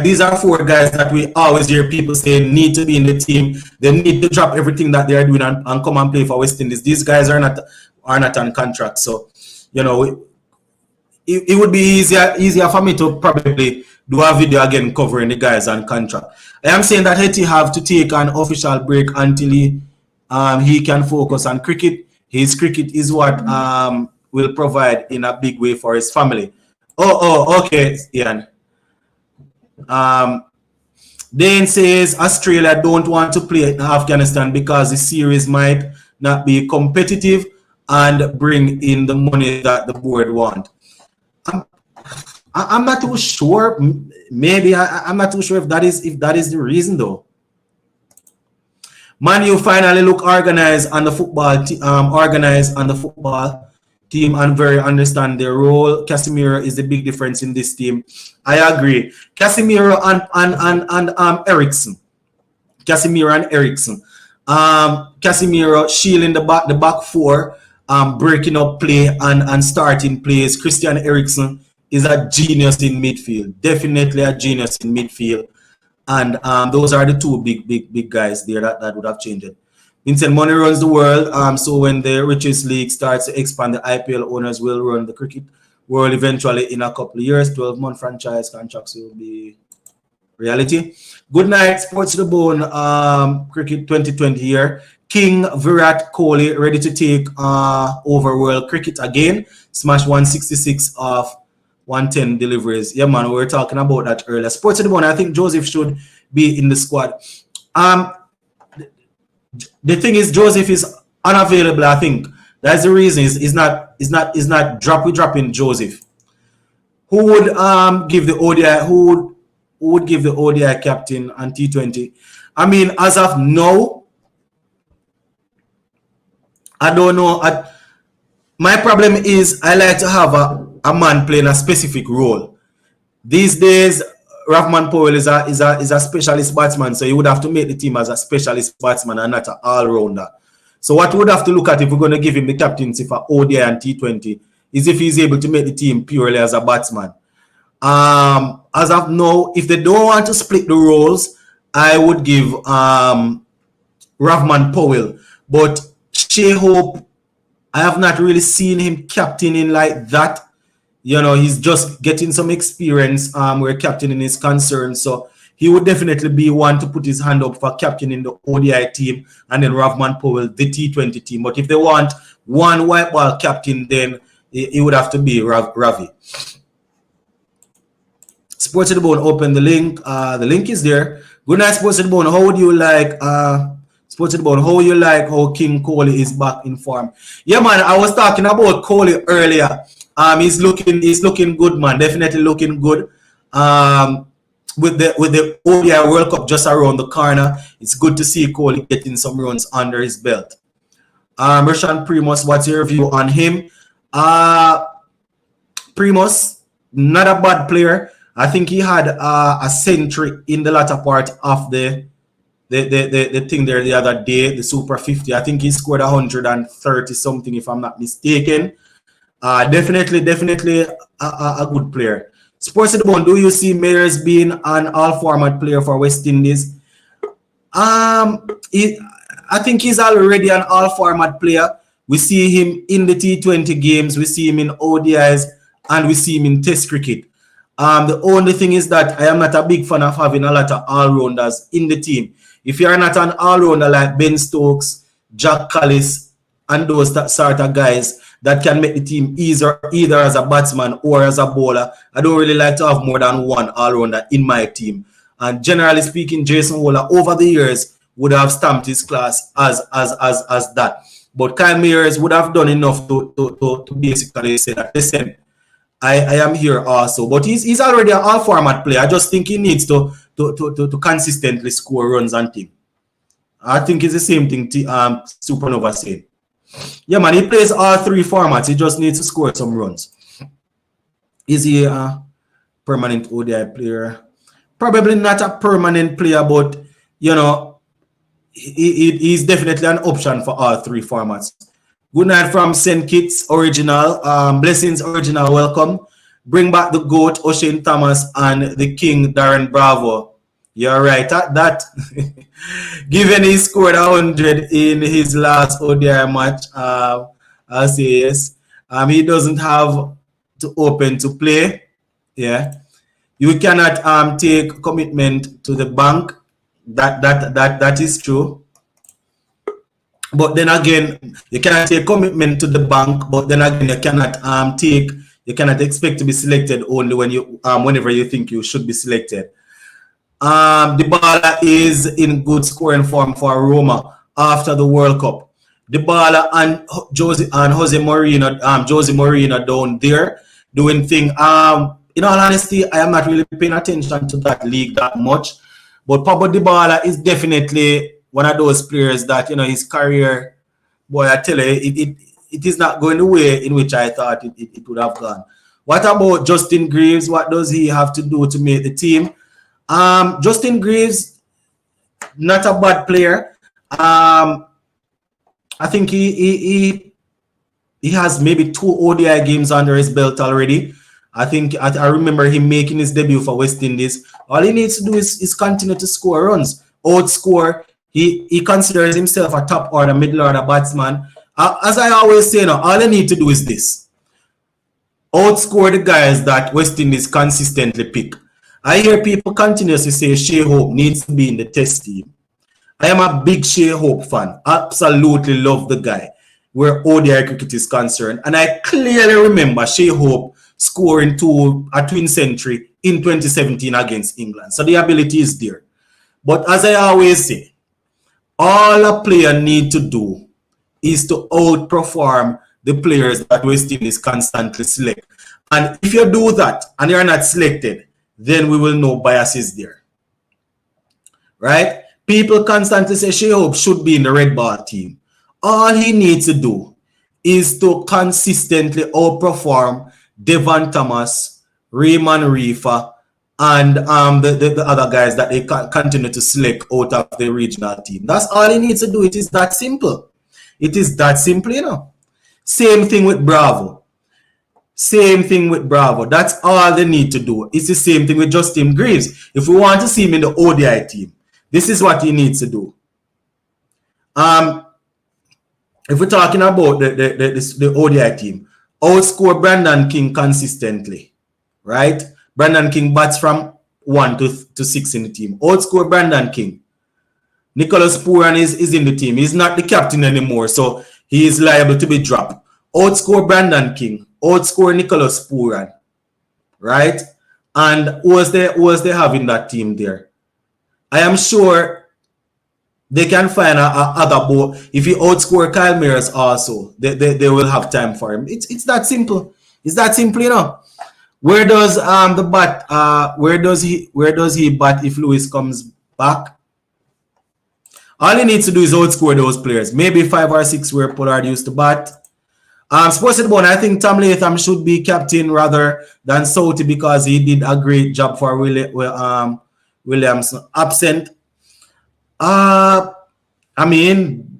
these are 4 guys that we always hear people say need to be in the team. They need to drop everything that they are doing and come and play for West Indies. These guys are not on contract. So, it would be easier for me to probably do a video again covering the guys on contract. I am saying that Hetty have to take an official break until he can focus on cricket. His cricket is what will provide in a big way for his family. Oh, okay, Ian. Dane says Australia don't want to play in Afghanistan because the series might not be competitive and bring in the money that the board want. I'm not too sure. Maybe I'm not too sure if that is the reason though. Man, you finally look organized on the football team and very understand their role. Casemiro is the big difference in this team. I agree. Casemiro and Ericsson. Casemiro shielding the back 4, breaking up play and starting plays. Christian Eriksen is a genius in midfield. Definitely a genius in midfield. And those are the two big guys there that would have changed it. Vincent, money runs the world. So when the richest league starts to expand, the IPL owners will run the cricket world eventually in a couple of years. 12-month franchise contracts will be reality. Good night, Sports to the Bone. Cricket 2020 here. King Virat Kohli ready to take over world cricket again. Smash 166 of 110 deliveries. Yeah, man, we were talking about that earlier. Sports to the Bone. I think Joseph should be in the squad. The thing is, Joseph is unavailable. I think that's the reason. Is not dropping Joseph. Who would give the ODI? Who would give the ODI captain and T20? I mean, as of now, I don't know. My problem is I like to have a man playing a specific role. These days, Rahman Powell is a specialist batsman, so you would have to make the team as a specialist batsman and not an all-rounder. So what we would have to look at if we're going to give him the captaincy for ODI and T20 is if he's able to make the team purely as a batsman. As of now, if they don't want to split the roles, I would give Rahman Powell. But Shea Hope, I have not really seen him captaining like that. You know, he's just getting some experience where captaining is concerned. So he would definitely be one to put his hand up for captaining the ODI team and then Rahman Powell, the T20 team. But if they want one white ball captain, then it would have to be Ravi. Sports to the Bone, open the link. The link is there. Good night, Sports to the Bone. How would you like Sports to the Bone? How you like how King Kohli is back in form? Yeah, man. I was talking about Kohli earlier. He's looking good, man. Definitely looking good. With the ODI World Cup just around the corner, it's good to see Kohli getting some runs under his belt. Roshan Primus, what's your view on him? Primus, not a bad player. I think he had a century in the latter part of the thing there the other day, the Super 50. I think he scored 130 something, if I'm not mistaken. Definitely a good player. Sports to the Bone, do you see Mayers being an all-format player for West Indies? I think he's already an all-format player. We see him in the T20 games, we see him in ODIs, and we see him in Test cricket. The only thing is that I am not a big fan of having a lot of all-rounders in the team. If you are not an all-rounder like Ben Stokes, Jack Callis, and those sort of guys that can make the team either as a batsman or as a bowler, I don't really like to have more than one all-rounder in my team. And generally speaking, Jason Holder over the years would have stamped his class as that. But Kyle Mayers would have done enough to basically say that, listen, I am here also. But he's already an all-format player. I just think he needs to consistently score runs and things. I think it's the same thing Supernova said. Yeah, man, he plays all three formats. He just needs to score some runs. Is he a permanent ODI player? Probably not a permanent player, but, you know, he's definitely an option for all three formats. Good night from St. Kitts Original. Blessings Original, welcome. Bring back the GOAT, O'Shane Thomas, and the King, Darren Bravo. You're right at that. Given he scored 100 in his last ODI match, I'll say yes. He doesn't have to open to play. Yeah. You cannot take commitment to the bank. That is true. But then again, you cannot take commitment to the bank, but then again, you cannot expect to be selected only when you whenever you think you should be selected. Dybala is in good scoring form for Roma after the World Cup. Dybala and Jose Mourinho down there doing thing. In all honesty, I am not really paying attention to that league that much. But Pablo Dybala is definitely one of those players that, you know, his career, boy, I tell you, it is not going the way in which I thought it would have gone. What about Justin Greaves? What does he have to do to make the team? Justin Greaves, not a bad player. I think he has maybe 2 ODI games under his belt already. I remember him making his debut for West Indies. All he needs to do is continue to score runs, outscore. He considers himself a top order, middle order batsman. As I always say now, all they need to do is this: outscore the guys that West Indies consistently pick. I hear people continuously say Shea Hope needs to be in the test team. I am a big Shea Hope fan. Absolutely love the guy where ODI cricket is concerned. And I clearly remember Shea Hope scoring a twin century in 2017 against England. So the ability is there. But as I always say, all a player need to do is to outperform the players that West Indies constantly select. And if you do that and you're not selected, then we will know bias is there. Right? People constantly say Shea Hope should be in the red ball team. All he needs to do is to consistently outperform Devon Thomas, Raymond Reefer, and the other guys that they continue to select out of the regional team. That's all he needs to do. It is that simple. It is that simple, you know. Same thing with Bravo. Same thing with Bravo. That's all they need to do. It's the same thing with Justin Greaves. If we want to see him in the ODI team, this is what he needs to do. If we're talking about the ODI team, outscore Brandon King consistently, right? Brandon King bats from 1 to 6 in the team. Outscore Brandon King. Nicholas Pooran is in the team. He's not the captain anymore, so he is liable to be dropped. Outscore Brandon King. Outscore Nicholas Pooran, right? And who was they having that team there? I am sure they can find other ball. If you outscore Kyle Mears also, they will have time for him. It's that simple. It's that simple, you know. Where does the bat where does he bat if Lewis comes back? All he needs to do is outscore those players. Maybe 5 or 6 where Pollard used to bat. Sports at the bone, I think Tom Latham should be captain rather than Southey because he did a great job for Williamson absent. I mean,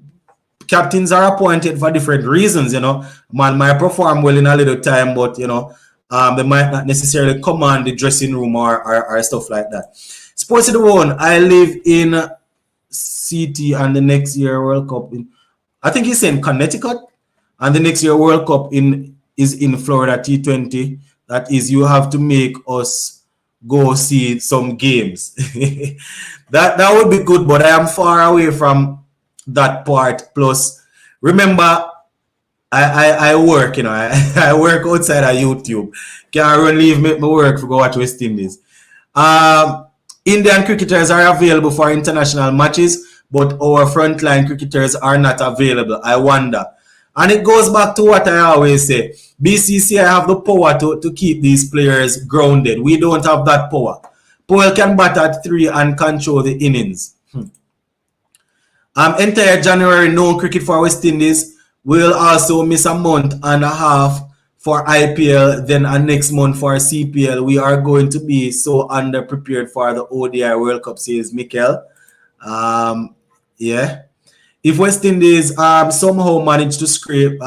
captains are appointed for different reasons, you know. Man might perform well in a little time, but you know, they might not necessarily command the dressing room or stuff like that. Sports at the bone, I live in CT and the next year World Cup I think he's in Connecticut. And the next year World Cup is in Florida T20. That is, you have to make us go see some games. that would be good, but I am far away from that part. Plus, remember, I work, you know, I work outside of YouTube. Can't really leave me work to go watch West Indies. Indian cricketers are available for international matches, but our frontline cricketers are not available. I wonder. And it goes back to what I always say. BCCI have the power to keep these players grounded. We don't have that power. Powell can bat at 3 and control the innings. Entire January, no cricket for West Indies. We'll also miss a month and a half for IPL, then a next month for CPL. We are going to be so underprepared for the ODI World Cup, says Mikel. Yeah. If West Indies somehow manage to scrape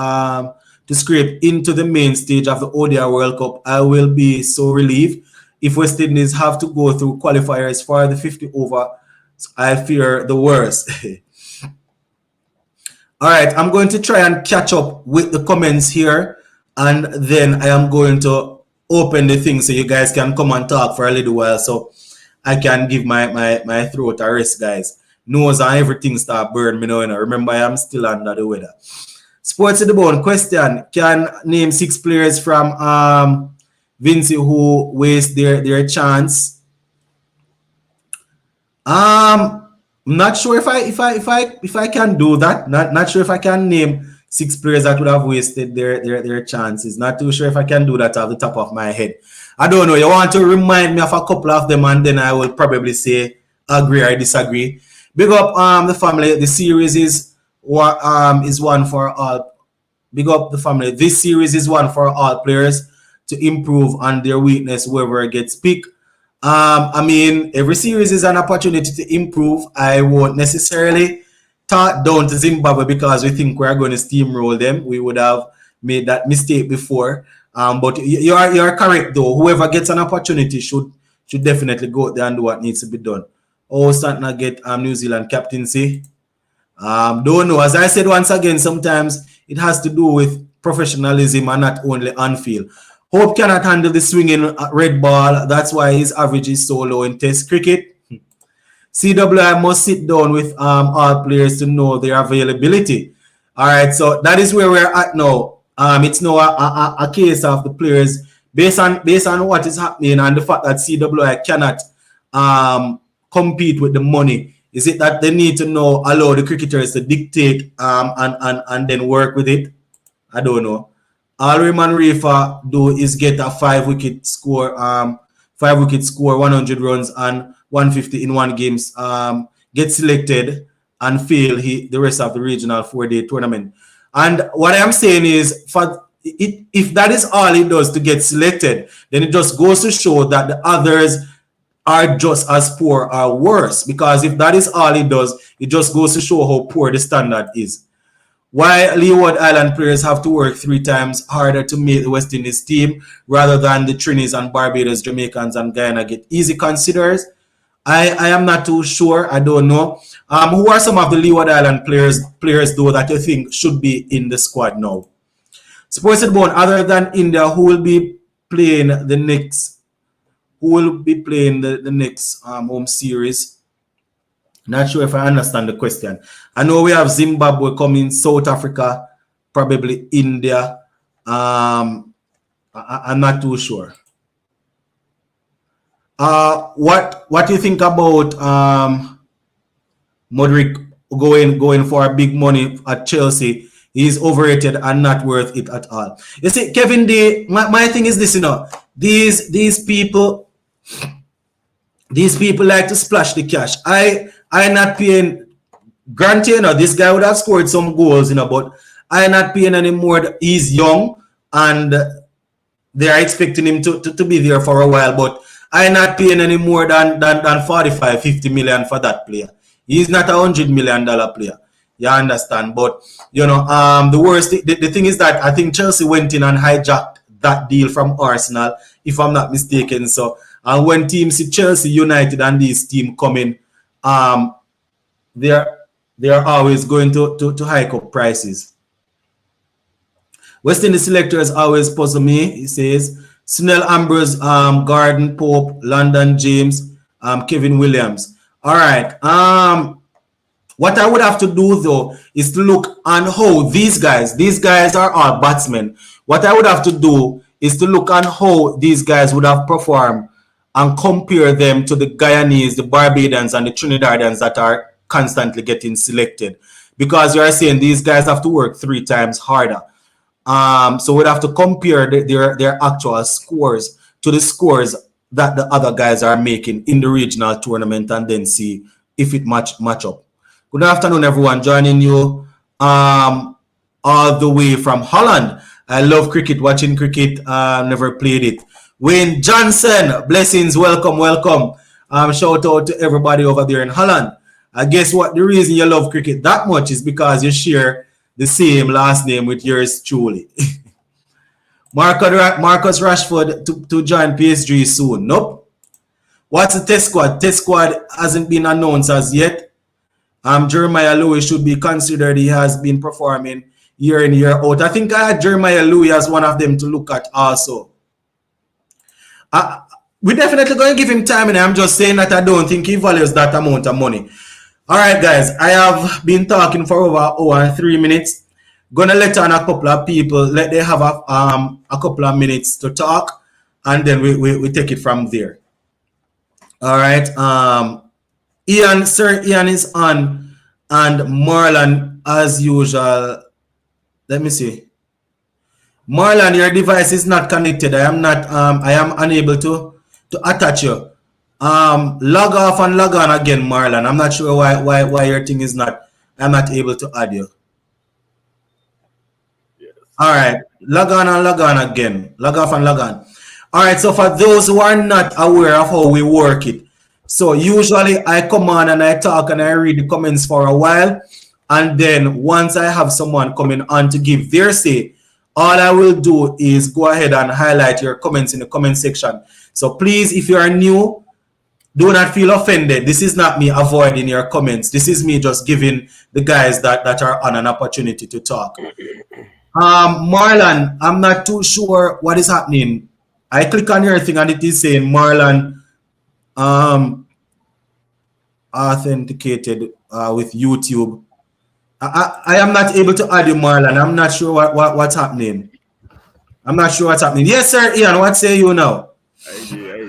into the main stage of the ODI World Cup, I will be so relieved. If West Indies have to go through qualifiers for the 50 over, I fear the worst. All right, I'm going to try and catch up with the comments here, and then I am going to open the thing so you guys can come and talk for a little while so I can give my throat a rest, guys. Nose and everything start burn me now, you know. Remember, I am still under the weather. Sports at the bone question. Can name 6 players from Vinci who waste their chance? I'm not sure if I can do that. Not sure if I can name 6 players that would have wasted their chances. Not too sure if I can do that off the top of my head. I don't know. You want to remind me of a couple of them, and then I will probably say agree or disagree. Big up the family. The series is one for all. Big up the family. This series is one for all players to improve on their weakness, whoever gets picked. I mean, every series is an opportunity to improve. I won't necessarily talk down to Zimbabwe because we think we're going to steamroll them. We would have made that mistake before. But you're correct though. Whoever gets an opportunity should definitely go out there and do what needs to be done. Oh, starting to get New Zealand captaincy. Don't know. As I said once again, sometimes it has to do with professionalism and not only on field. Hope cannot handle the swinging red ball. That's why his average is so low in Test cricket. CWI must sit down with all players to know their availability. All right, so that is where we're at now. It's now a case of the players based on what is happening and the fact that CWI cannot compete with the money. Is it that they need to now allow the cricketers to dictate and then work with it? I don't know. All Rayman Rafa do is get a 5-wicket score, 100 runs and 150 in one games. Get selected and fail the rest of the regional 4-day tournament. And what I'm saying is, if that is all it does to get selected, then it just goes to show that the others are just as poor or worse. Because if that is all it does, it just goes to show how poor the standard is. Why Leeward Island players have to work 3 times harder to make the West Indies team rather than the Trinis and Barbados, Jamaicans, and Guyana get easy considers? I am not too sure. I don't know. Who are some of the Leeward Island players though that you think should be in the squad now? Sports Bone, other than India, who will be playing the next? Who will be playing the next home series? Not sure if I understand the question. I know we have Zimbabwe coming, South Africa, probably India. I'm not too sure. What do you think about Modric going for big money at Chelsea? He's overrated and not worth it at all. You see, Kevin D, my thing is this, you know, these people like to splash the cash. I not paying. Granted, you know, this guy would have scored some goals, you know, but I not paying anymore. He's young and they are expecting him to be there for a while, but I not paying any more than 45, 50 million for that player. He's not $100 million player. You understand? But you know, the worst the thing is that I think Chelsea went in and hijacked that deal from Arsenal, if I'm not mistaken. So and when teams see Chelsea, United, and these teams coming, they're always going to hike up prices. West Indies selectors always puzzle me. He says Snell Ambrose, Gordon Pope, London James, Kevin Williams. All right. What I would have to do though is to look on how these guys are all batsmen. What I would have to do is to look on how these guys would have performed and compare them to the Guyanese, the Barbadians, and the Trinidadians that are constantly getting selected. Because you are saying these guys have to work 3 times harder. So we'd have to compare their actual scores to the scores that the other guys are making in the regional tournament and then see if it match up. Good afternoon, everyone. Joining you all the way from Holland. I love cricket, watching cricket. Never played it. Wayne Johnson, blessings, welcome. Shout out to everybody over there in Holland. I guess what the reason you love cricket that much is because you share the same last name with yours truly. Marcus Rashford to join PSG soon. Nope. What's the test squad? Test squad hasn't been announced as yet. Jeremiah Lewis should be considered. He has been performing year in, year out. I think I had Jeremiah Lewis as one of them to look at also. We're definitely going to give him time, and I'm just saying that I don't think he values that amount of money. All right, guys, I have been talking for over an hour and 3 minutes. Gonna let on a couple of people, let they have a couple of minutes to talk, and then we take it from there. All right. Sir Ian is on, and Marlon as usual. Let me see. Marlon, your device is not connected. I am unable to attach you. Log off and log on again, Marlon. I'm not sure why your thing is not. I'm not able to add you. Yes. All right, log on and log on again. Log off and log on. All right. So for those who are not aware of how we work it, so usually I come on and I talk and I read the comments for a while, and then once I have someone coming on to give their say, all I will do is go ahead and highlight your comments in the comment section. So please, if you are new, do not feel offended. This is not me avoiding your comments. This is me just giving the guys that are on an opportunity to talk. Marlon, I'm not too sure what is happening. I click on your thing and it is saying Marlon authenticated with YouTube. I am not able to add you, Marlon. I'm not sure what's happening. I'm not sure what's happening. Yes, sir, Ian. What say you now? I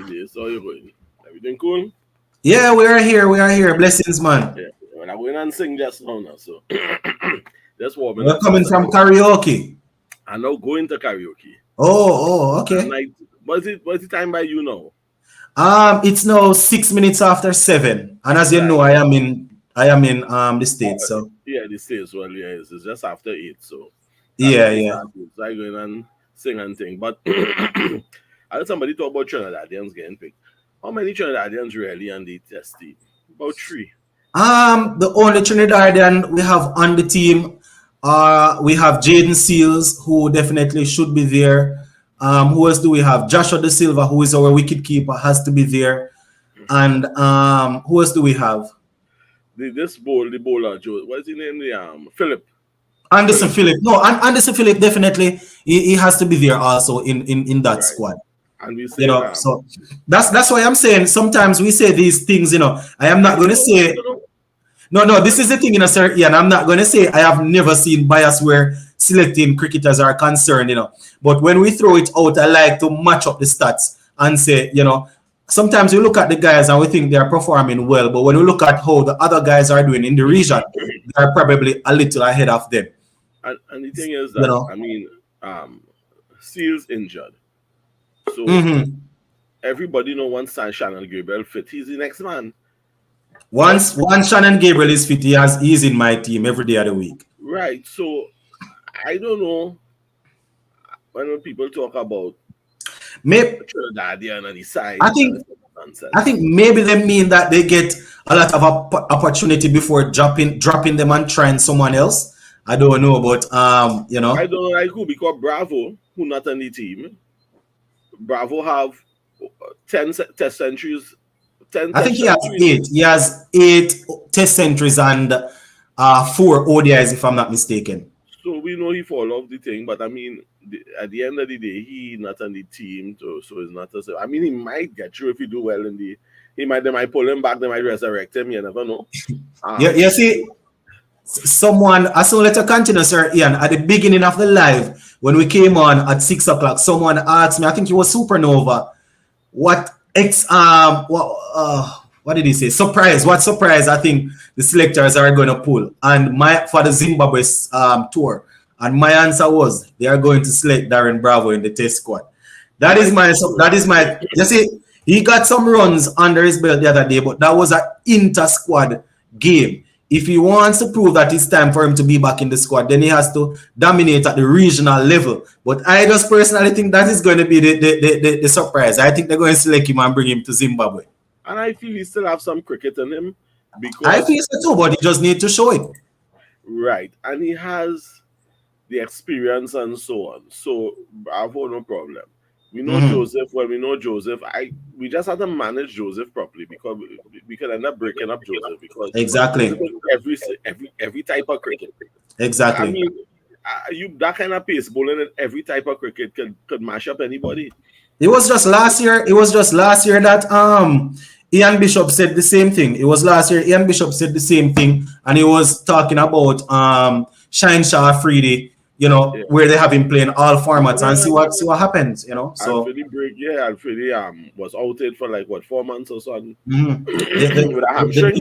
did. So you going? Everything cool? Yeah, we are here. We are here. Blessings, man. Yeah. When I went and sing just now, so that's what we're coming from karaoke. I now going to karaoke. Oh, okay. What's the time by you now? It's now 6 minutes after 7, and as you know, I am in the States. So yeah, the States. Well, yeah, it's just after 8. So yeah. So I go in and sing and thing. But I heard somebody talk about Trinidadians getting picked. How many Trinidadians really on the test team? About 3. The only Trinidadian we have on the team, we have Jaden Seals, who definitely should be there. Who else do we have? Joshua De Silva, who is our wicket keeper, has to be there. And who else do we have? The bowler, Joe. What's his name? Philip. Anderson Philip. No, Anderson Philip definitely he has to be there also in that squad. And we say, so that's why I'm saying sometimes we say these things, I am not going to say no, this is the thing, sir Ian. I'm not going to say I have never seen bias where selecting cricketers are concerned, but when we throw it out, I like to match up the stats and say, sometimes we look at the guys and we think they are performing well, but when we look at how the other guys are doing in the region, they are probably a little ahead of them. And the thing is that, Seals injured. So everybody once Shannon Gabriel fit, he's the next man. Once Shannon Gabriel is fit, he's in my team every day of the week. Right. So I don't know when people talk about Trinidadian and the side. I think maybe they mean that they get a lot of opportunity before dropping them and trying someone else. I don't know, but I don't know like who, because Bravo, who not on the team, Bravo have 10 test centuries. I think he has 8. He has 8 test centuries and 4 ODIs, if I'm not mistaken. So we know he fall off the thing, but at the end of the day, he not on the team, so it's not a. He might get through if he do well in the. They might pull him back, they might resurrect him. You never know. You see, someone. I saw let her continue, sir Ian. At the beginning of the live, when we came on at 6 o'clock, someone asked me. I think it was Supernova. What did he say? Surprise! What surprise? I think the selectors are going to pull and for the Zimbabwe tour. And my answer was they are going to select Darren Bravo in the test squad. That is my. You see, he got some runs under his belt the other day, but that was an inter-squad game. If he wants to prove that it's time for him to be back in the squad, then he has to dominate at the regional level. But I just personally think that is going to be the surprise. I think they're going to select him and bring him to Zimbabwe. And I feel he still have some cricket in him. Because I feel so too, but he just need to show it. Right. And he has the experience and so on. So Bravo, no problem. We know Joseph. Well, we know Joseph. We just have to manage Joseph properly because we could end up breaking up Joseph because exactly every type of cricket. Exactly. You that kind of pace bowling in every type of cricket could mash up anybody. It was just last year. That Ian Bishop said the same thing. It was last year. Ian Bishop said the same thing, and he was talking about Shine Shah Afridi. Where they have him playing all formats and see what happens, So Alfredi was outed for 4 months or something. With a hamstring.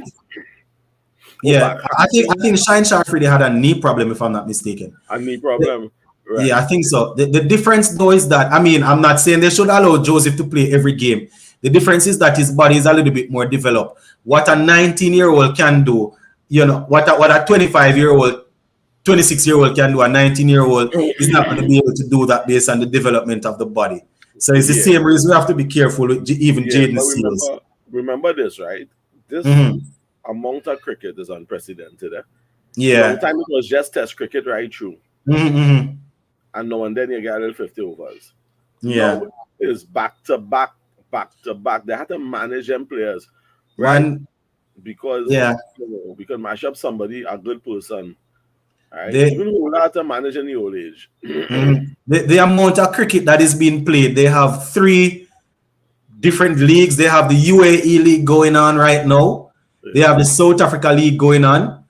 I think Shine Afridi had a knee problem, if I'm not mistaken. A knee problem. Right. Yeah, I think so. The difference though is that I'm not saying they should allow Joseph to play every game. The difference is that his body is a little bit more developed. What a 19-year-old can do, what a 25-year-old 26-year-old can do, a 19-year-old is not going to be able to do that based on the development of the body. So it's the same reason we have to be careful with even Jaden Seals. Remember this, right? This amount of cricket is unprecedented. Yeah. Long time it was just test cricket right through. and now and then you get a little 50 overs. Yeah. Now it's back to back. They had to manage them players, right? Man, Because yeah. we can mash up somebody, a good person, right? They, Even who had to manage in the old age. the amount of cricket that is being played, they have 3 different leagues. They have the UAE league going on right now. They have the South Africa league going on.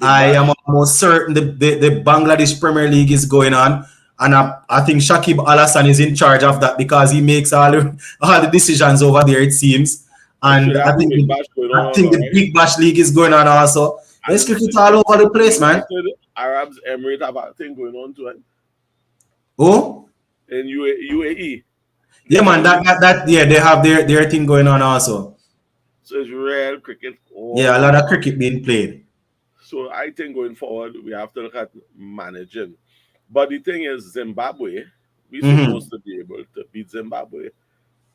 I am almost certain the Bangladesh Premier League is going on. And I think Shakib Al Hassan is in charge of that because he makes all the decisions over there, it seems. And I think the Big Bash League is going on also. There's cricket all over the place, man. Arabs Emirates have a thing going on too. Oh? In UAE. Yeah, man. Yeah, they have their thing going on also. So it's real cricket. Yeah, a lot of cricket being played. So I think going forward, we have to look at managing. But the thing is, Zimbabwe, we're supposed to be able to beat Zimbabwe.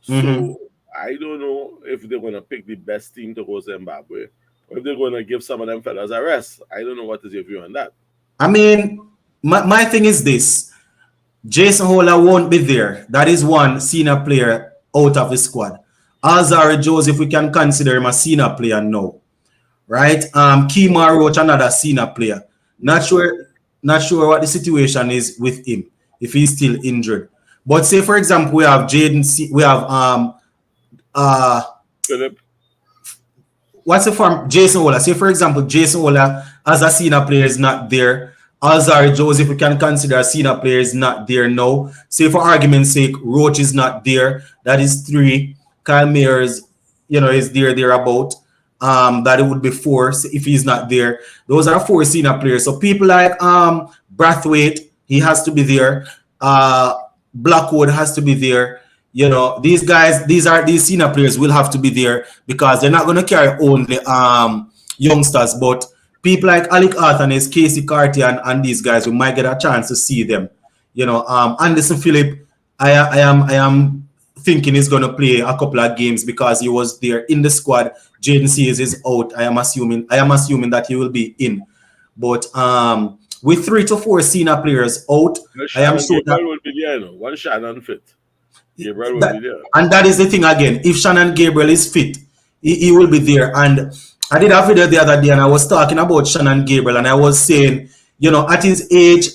So I don't know if they're going to pick the best team to go Zimbabwe, or if they're going to give some of them fellas a rest. I don't know what is your view on that. I mean, my thing is this. Jason Holler won't be there. That is one senior player out of the squad. Alzarri Joseph, we can consider him a senior player now. Right? Kemar Roach, another senior player. Not sure what the situation is with him, if he's still injured. But say, for example, we have Philip. What's the form? Jason Holler. Say, for example, Jason Holler as a senior player is not there. Alzarri Joseph, we can consider a senior player, is not there now. Say, for argument's sake, Roach is not there. That is 3. Kyle Mayers, is thereabout. That it would be 4 if he's not there. Those are 4 senior players. So people like Brathwaite, he has to be there. Blackwood has to be there. These guys, these senior players will have to be there because they're not going to carry only youngsters, but people like Alec Arthanes, Casey Cartier, and these guys, we might get a chance to see them. Anderson Phillip, I am thinking he's going to play a couple of games because he was there in the squad. Jaden Sears is out. I am assuming that he will be in. But with 3 to 4 senior players out, I am sure that will be there. One Shannon fit. Gabriel will be there. And that is the thing again. If Shannon Gabriel is fit, he will be there. And I did a video the other day and I was talking about Shannon Gabriel and I was saying, at his age,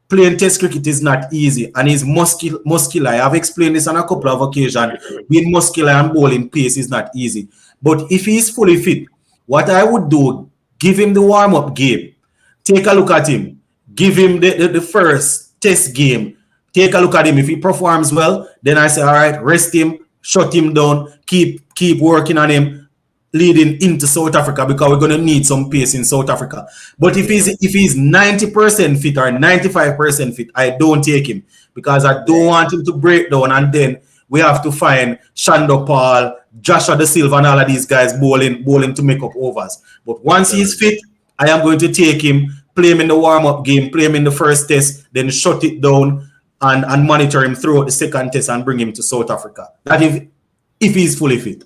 playing test cricket is not easy, and he's muscular. I've explained this on a couple of occasions. Being muscular and bowling pace is not easy. But if he's fully fit, what I would do, give him the warm-up game. Take a look at him. Give him the first test game. Take a look at him. If he performs well, then I say, all right, rest him, shut him down, keep working on him, leading into South Africa because we're going to need some pace in South Africa. But if he's 90% fit or 95% fit, I don't take him because I don't want him to break down and then we have to find Shando Paul, Joshua De Silva and all of these guys bowling to make up overs. But once he's fit, I am going to take him, play him in the warm-up game, play him in the first test, then shut it down and monitor him throughout the second test and bring him to South Africa. That if he's fully fit.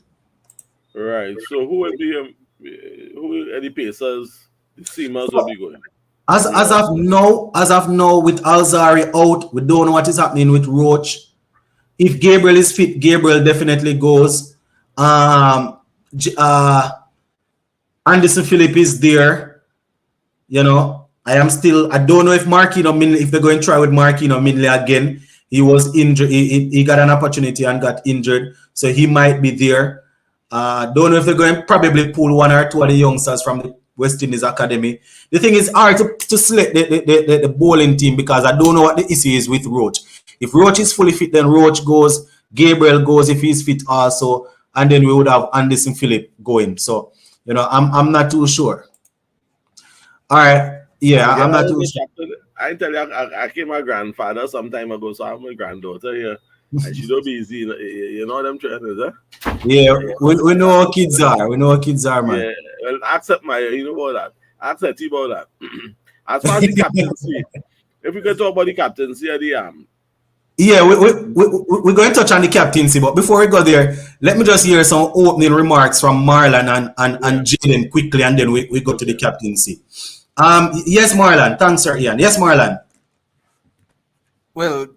Right. So who will be who are the Pacers? The Seamers will be going. As of now, with Alzarri out, we don't know what is happening with Roach. If Gabriel is fit, Gabriel definitely goes. Anderson Phillip is there. I don't know if Marquino Minley, if they're going to try with Marquino Minley again. He was injured. He got an opportunity and got injured, so he might be there. Don't know if they're going to probably pull 1 or 2 of the youngsters from the West Indies Academy. The thing is hard to select the bowling team because I don't know what the issue is with Roach. If Roach is fully fit, then Roach goes, Gabriel goes if he's fit also, and then we would have Anderson Phillip going. So, I'm not too sure. All right. Yeah, I'm not too sure. I tell you, I came my grandfather some time ago, so I have my granddaughter here. And she don't be easy. You know what I'm trying to say? Yeah, we know how kids are. We know how kids are, man. Yeah, well, accept you know about that. Accept you about that. As far as the captaincy, if we can talk about the captaincy of the Yeah, we're going to touch on the captaincy, but before we go there, let me just hear some opening remarks from Marlon and Jaden quickly, and then we go to the captaincy. Yes, Marlon. Thanks, Sir Ian. Yes, Marlon. Well,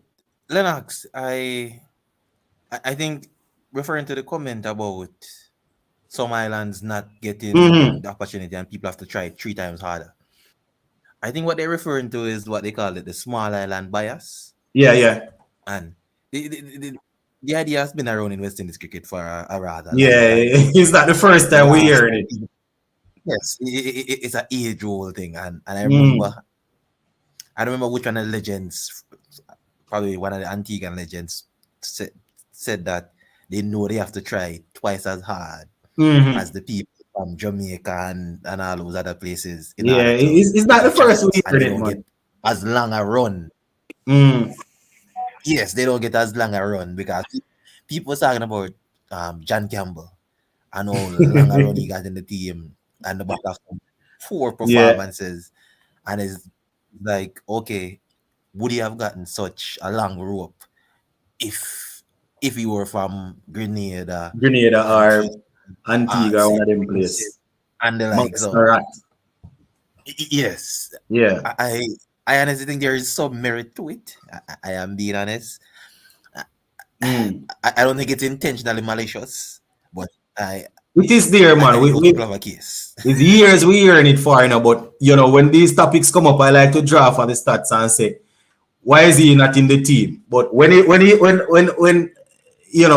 Lennox, I think referring to the comment about some islands not getting Mm-hmm. the opportunity and people have to try 3 times harder. I think what they're referring to is what they call it the small island bias. Yeah, yeah. And the idea has been around in West Indies cricket for a rather long Yeah, time. it's not the first The time we last heard time it. yes, it's an age old thing. And Mm. I remember which one of the legends, probably one of the Antiguan legends, said, said that they know they have to try twice as hard as Mm-hmm. the people from Jamaica and all those other places in Yeah, order to it's not get a the first we chance, and heard they it, don't get man. as long a run. Mm. Yes, they don't get as long a run because people was talking about John Campbell and how long a run he got in the team and the back of some poor Yeah. performances, and it's like, okay, would he have gotten such a long rope if he were from Grenada, Grenada or Fiji, Antigua, one St. of them Vincent, place. and the like? So Montserrat. yes, Yeah. I, I I honestly think there is some merit to it. I am being honest. Mm. I don't think it's intentionally malicious, but It is there, man. I think those people have a case. It's years we hearing it for, but when these topics come up, I like to draw for the stats and say, why is he not in the team? But when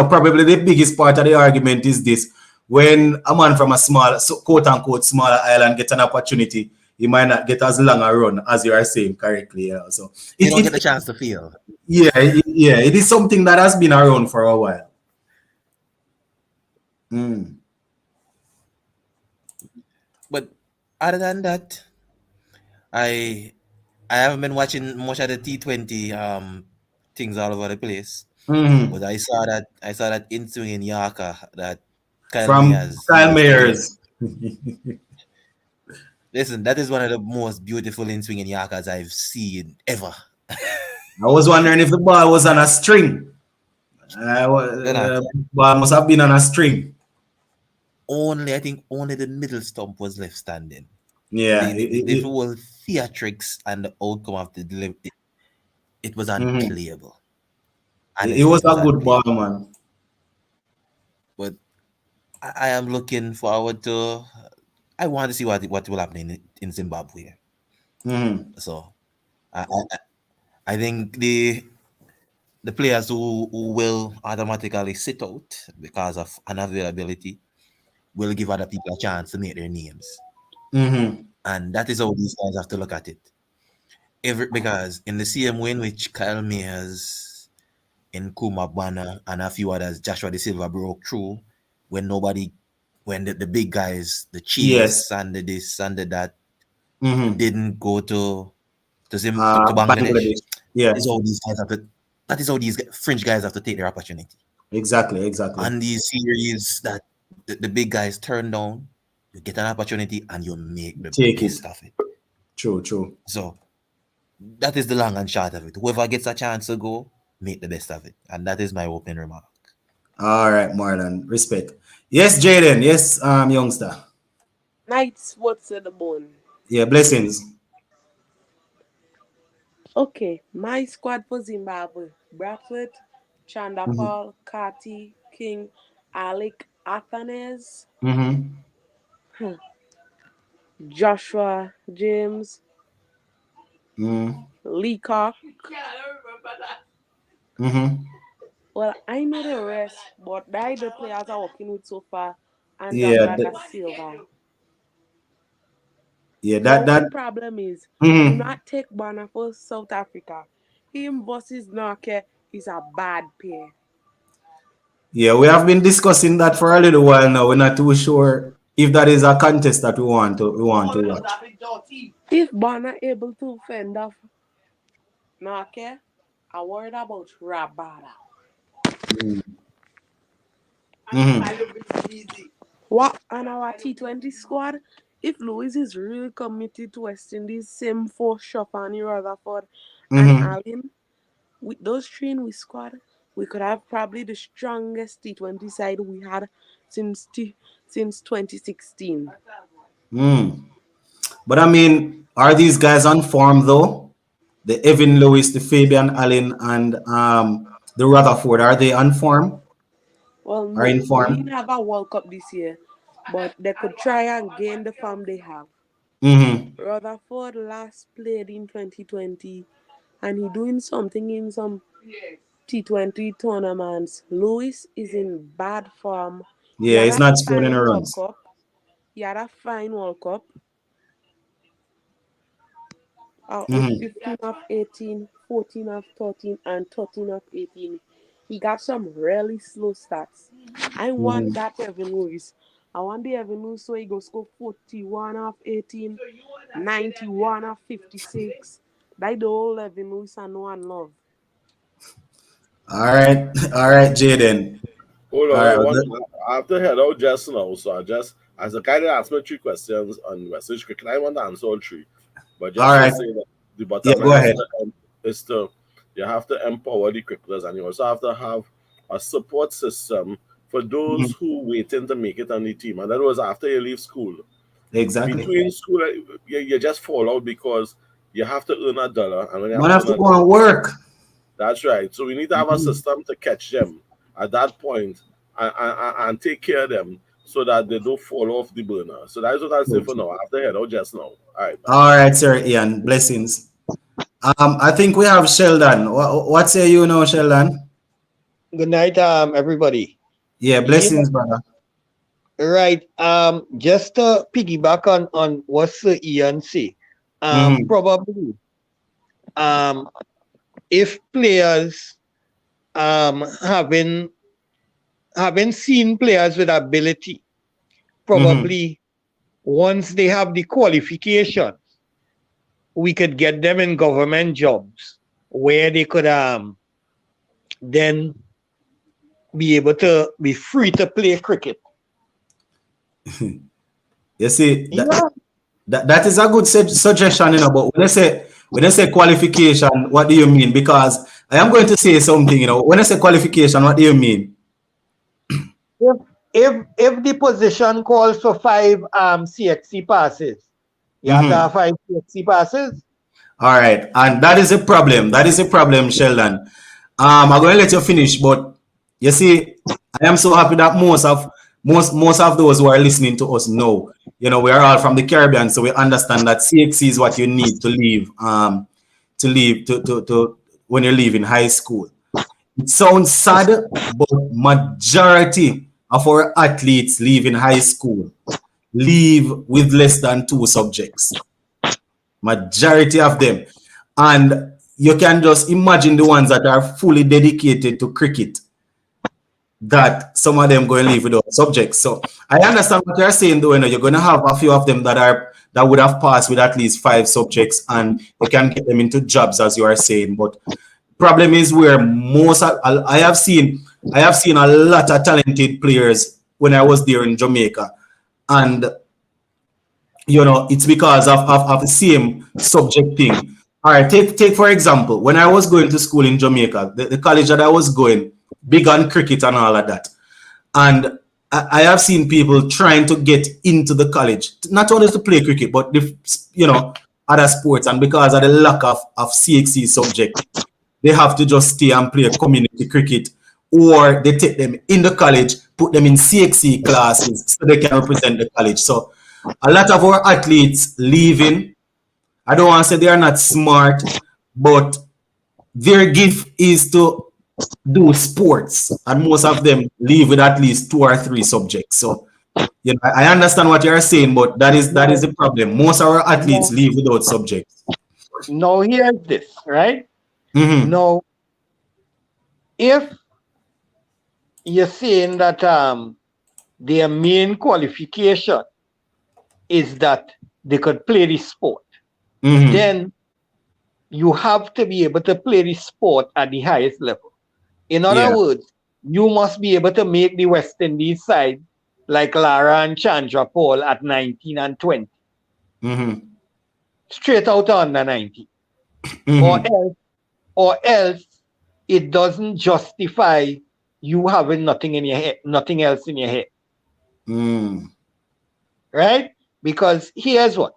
probably the biggest part of the argument is this: when a man from a small, so quote unquote, smaller island get an opportunity, he might not get as long a run as you are saying correctly. So They it, don't get it, the chance to feel. yeah, it is something that has been around for a while. Mm. But other than that, I I haven't been watching much of the T20 things all over the place. Mm. But I saw that in swinging Yorker that Kyle From Mayers Kyle used today. Mayers. Listen, that is one of the most beautiful in swinging Yorkers I've seen ever. I was wondering if the ball was on a string. Lennox, Ball must have been on a string. only I think only the middle stump was left standing. Yeah. The whole theatrics and the outcome of the delivery, it was Mhm. unplayable. It Honestly, was it was a good ball, unplayable. man. But I am looking forward to. I want to see what will happen in Zimbabwe. Mhm. So I think the players who will automatically sit out because of unavailability will give other people a chance to make their names. Mhm. And that is how these guys have to look at it. Because in the same way in which Kyle Mayers, in Kumabana, and a few others, Joshua De Silva broke through when nobody, when the big guys, the Yes. Chase and the this and the that, Mhm. didn't go to Bangladesh. Bangladesh. Yeah. That is how these guys have to. That is how these French guys have to take their opportunity. Exactly. Exactly. On these series that the big guys turn down, you get an opportunity and you make the Take it. best of it. True. True. So that is the long and short of it. Whoever gets a chance to go, make the best of it. And that is my opening remark. All right, Marlon. Respect. Yes, Jaden. Yes, youngster. Nights, what's in the bone? Yeah. Blessings. Okay, my squad for Zimbabwe: Bradford, Mhm. Chandapal, Kati, King, Alec, Athanes, Mhm. Joshua, James, Mhm. Leacock. Mhm. Well, I know the rest, but they the players are working with so far, and Yeah. Dangla da Silva. Yeah. The That. only problem is, do Mhm. not take Bana for South Africa. Him versus Nake is a bad pair. Yeah, we have been discussing that for a little while now. We're not too sure if that is a contest that we want to watch. If Bana able to fend off Nake, I worried about Rabada. Mm-hmm. What on our T20 squad? If Louis is really committed to West Indies, same for Shopani Rutherford and Mm-hmm. Allen, with those three in we squad, we could have probably the strongest T20 side we had since 2016. Mm. But I mean, are these guys on form though? the Evan Lewis, the Fabian Allen, and the Rutherford, are they on form? Well, Are no, in we didn't form? have a World Cup this year, but they could try and gain the form they have. Mm-hmm. Rutherford last played in 2020, and he doing something in some T20 tournaments. Lewis is in bad form. He Yeah, had he's a not scoring any fine World runs. Cup. He had a fine World Cup. With Mm-hmm. 15 of 18, 14 of 13, and 13 of 18. He got some really slow stats. I want Mm-hmm. that Evan Lewis. I want the Evan Lewis so he go score 41 of 18, 91 of 56. That the whole Evan Lewis and no one love. All right, Jaden. Hold All on, right. I have to head out just now, so I just, as a guy that asked me 3 questions on Western cricket, I want to answer all 3. But All just to right. say that the Yeah, bottom go line ahead. is to you have to empower the cricketers, and you also have to have a support system for those Mhm. who waiting to make it on the team. And that was after you leave school. Exactly. Between school, you just fall out because you have to earn $1, and when you have Man to have earn to a go and dollar, work. that's right. So we need to have a Mhm. system to catch them at that point and take care of them so that they don't fall off the burner. So that's what I'll say for now. I have to head out just now. All right, bye. All right, sir Ian. Blessings. I think we have Sheldon. What say you now, Sheldon? Good night, everybody. Yeah, Yeah, blessings, brother. right. Just to piggyback on what Sir Ian say, Mm-hmm. probably, um, if players, having seen players with ability, Mm-hmm. probably once they have the qualification, we could get them in government jobs where they could then be able to be free to play cricket. You see, Yeah. that is a good suggestion, you know. But when I say qualification, what do you mean? Because I am going to say something, you know. When I say qualification, what do you mean? if if the position calls for 5 CXC passes, you have to Mm-hmm. have 5 CXC passes. All right, and that is a problem. That is a problem, Sheldon. I'm going to let you finish, but you see, I am so happy that most of those who are listening to us know. You know, we are all from the Caribbean, so we understand that CXC is what you need to leave. To when you're leaving high school. It sounds sad, but majority of our athletes leaving high school leave with less than 2 subjects. Majority of them. And you can just imagine the ones that are fully dedicated to cricket, that some of them going to leave without subjects. So I understand what you're saying, though. You know, you're going to have a few of them that would have passed with at least 5 subjects, and you can get them into jobs, as you are saying. But problem is where I have seen a lot of talented players when I was there in Jamaica, and you know, it's because of the same subject thing. All right, take for example, when I was going to school in Jamaica, the college that I was going, big on cricket and all of that. And I have seen people trying to get into the college, not only to play cricket, but you know, other sports. And because of the lack of CXC subject, they have to just stay and play community cricket, or they take them in the college, put them in CXC classes so they can represent the college. So a lot of our athletes leaving, I don't want to say they are not smart, but their gift is to do sports, and most of them leave with at least 2 or 3 subjects. So you know, I understand what you're saying, but that is No, the problem. Most of our athletes no, leave without subjects. no. Here's this, right? Mm-hmm. No, if you're saying that their main qualification is that they could play the sport, Mm-hmm. then you have to be able to play the sport at the highest level. In other Yeah. words, you must be able to make the West Indies side like Lara and Chandra Paul at 19 and 20, Mm-hmm. straight out under 90. Or Mm-hmm. else, or else it doesn't justify you having nothing in your head, nothing else in your head, Mm. right? Because here's what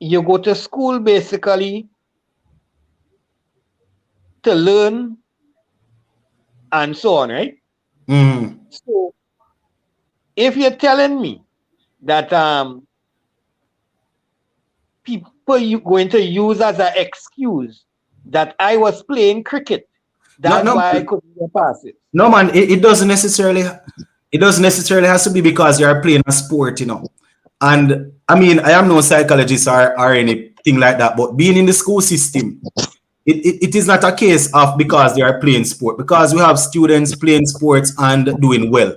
you go to school basically to learn and so on, right? Mm. So if you're telling me that people you going to use as an excuse that I was playing cricket, No, that's no, why I couldn't get past it. no, man. It doesn't necessarily. It doesn't necessarily has to be because you are playing a sport, you know. And I mean, I am no psychologist or anything like that, but being in the school system, it is not a case of because they are playing sport, because we have students playing sports and doing well.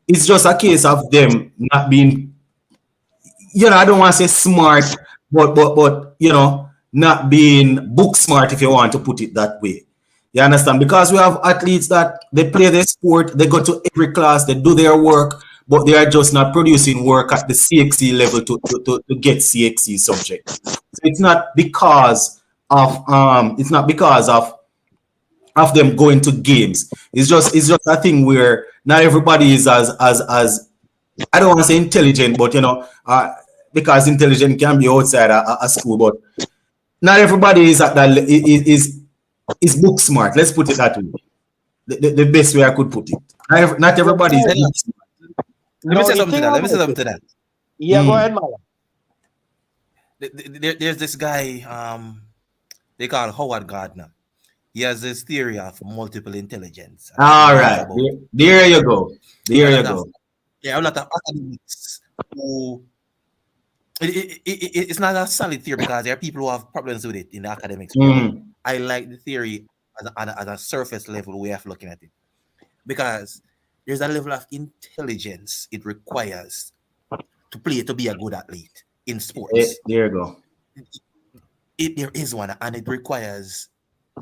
It's just a case of them not being, you know, I don't want to say smart, but you know, not being book smart, if you want to put it that way. You understand? Because we have athletes that they play their sport, they go to every class, they do their work, but they are just not producing work at the CXC level to get CXC subject. So it's not because of them going to games. It's just a thing where not everybody is as I don't want to say intelligent, but you know, because intelligent can be outside a school, but not everybody is at that is book smart. Let's put it that way. The best way I could put it. Not everybody is Let book smart. me Now say the something to thing that. Let me say about something it, to that. yeah, go ahead, Mala. There's this guy, they call Howard Gardner. He has this theory of multiple intelligence. And he All talks right, about there you go. there There are a you lot of go. academics who it's not a solid theory because there are people who have problems with it in the academics world. Mm. I like the theory as a surface level way of looking at it because there's a level of intelligence it requires to be a good athlete in sports. There you go. There is one, and it requires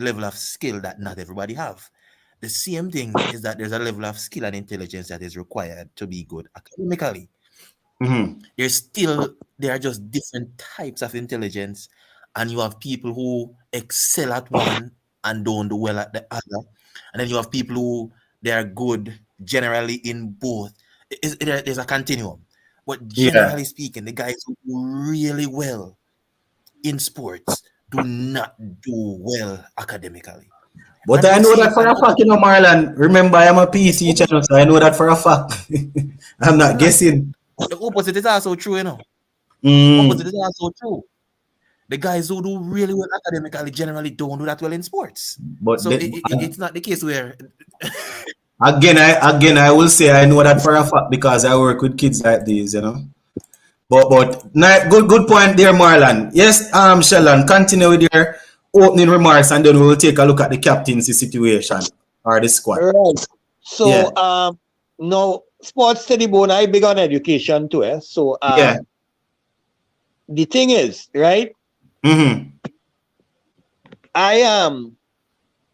level of skill that not everybody have. The same thing is that there's a level of skill and intelligence that is required to be good academically. Mm-hmm. There are just different types of intelligence, and you have people who excel at one and don't do well at the other, and then you have people who they are good generally in both. There's a continuum, but Yeah. generally speaking, the guys who do really well in sports do not do well academically. But And I you know see, that for a fact, you know, Marlon. Remember, I am a PE teacher, so I know that for a fact. I'm not right, guessing. the opposite is also true, you know. Opposite Mm. is also true. The guys who do really well academically generally don't do that well in sports. But So it's not the case where again, I will say I know that for a fact because I work with kids like these, you know. But good point there, Marlon. Yes, Sheldon, continue with your opening remarks, and then we will take a look at the captaincy situation or the squad. Right. Yeah, So now sports study bone, I big on education too. So yeah. the thing is, right? Mm-hmm. I am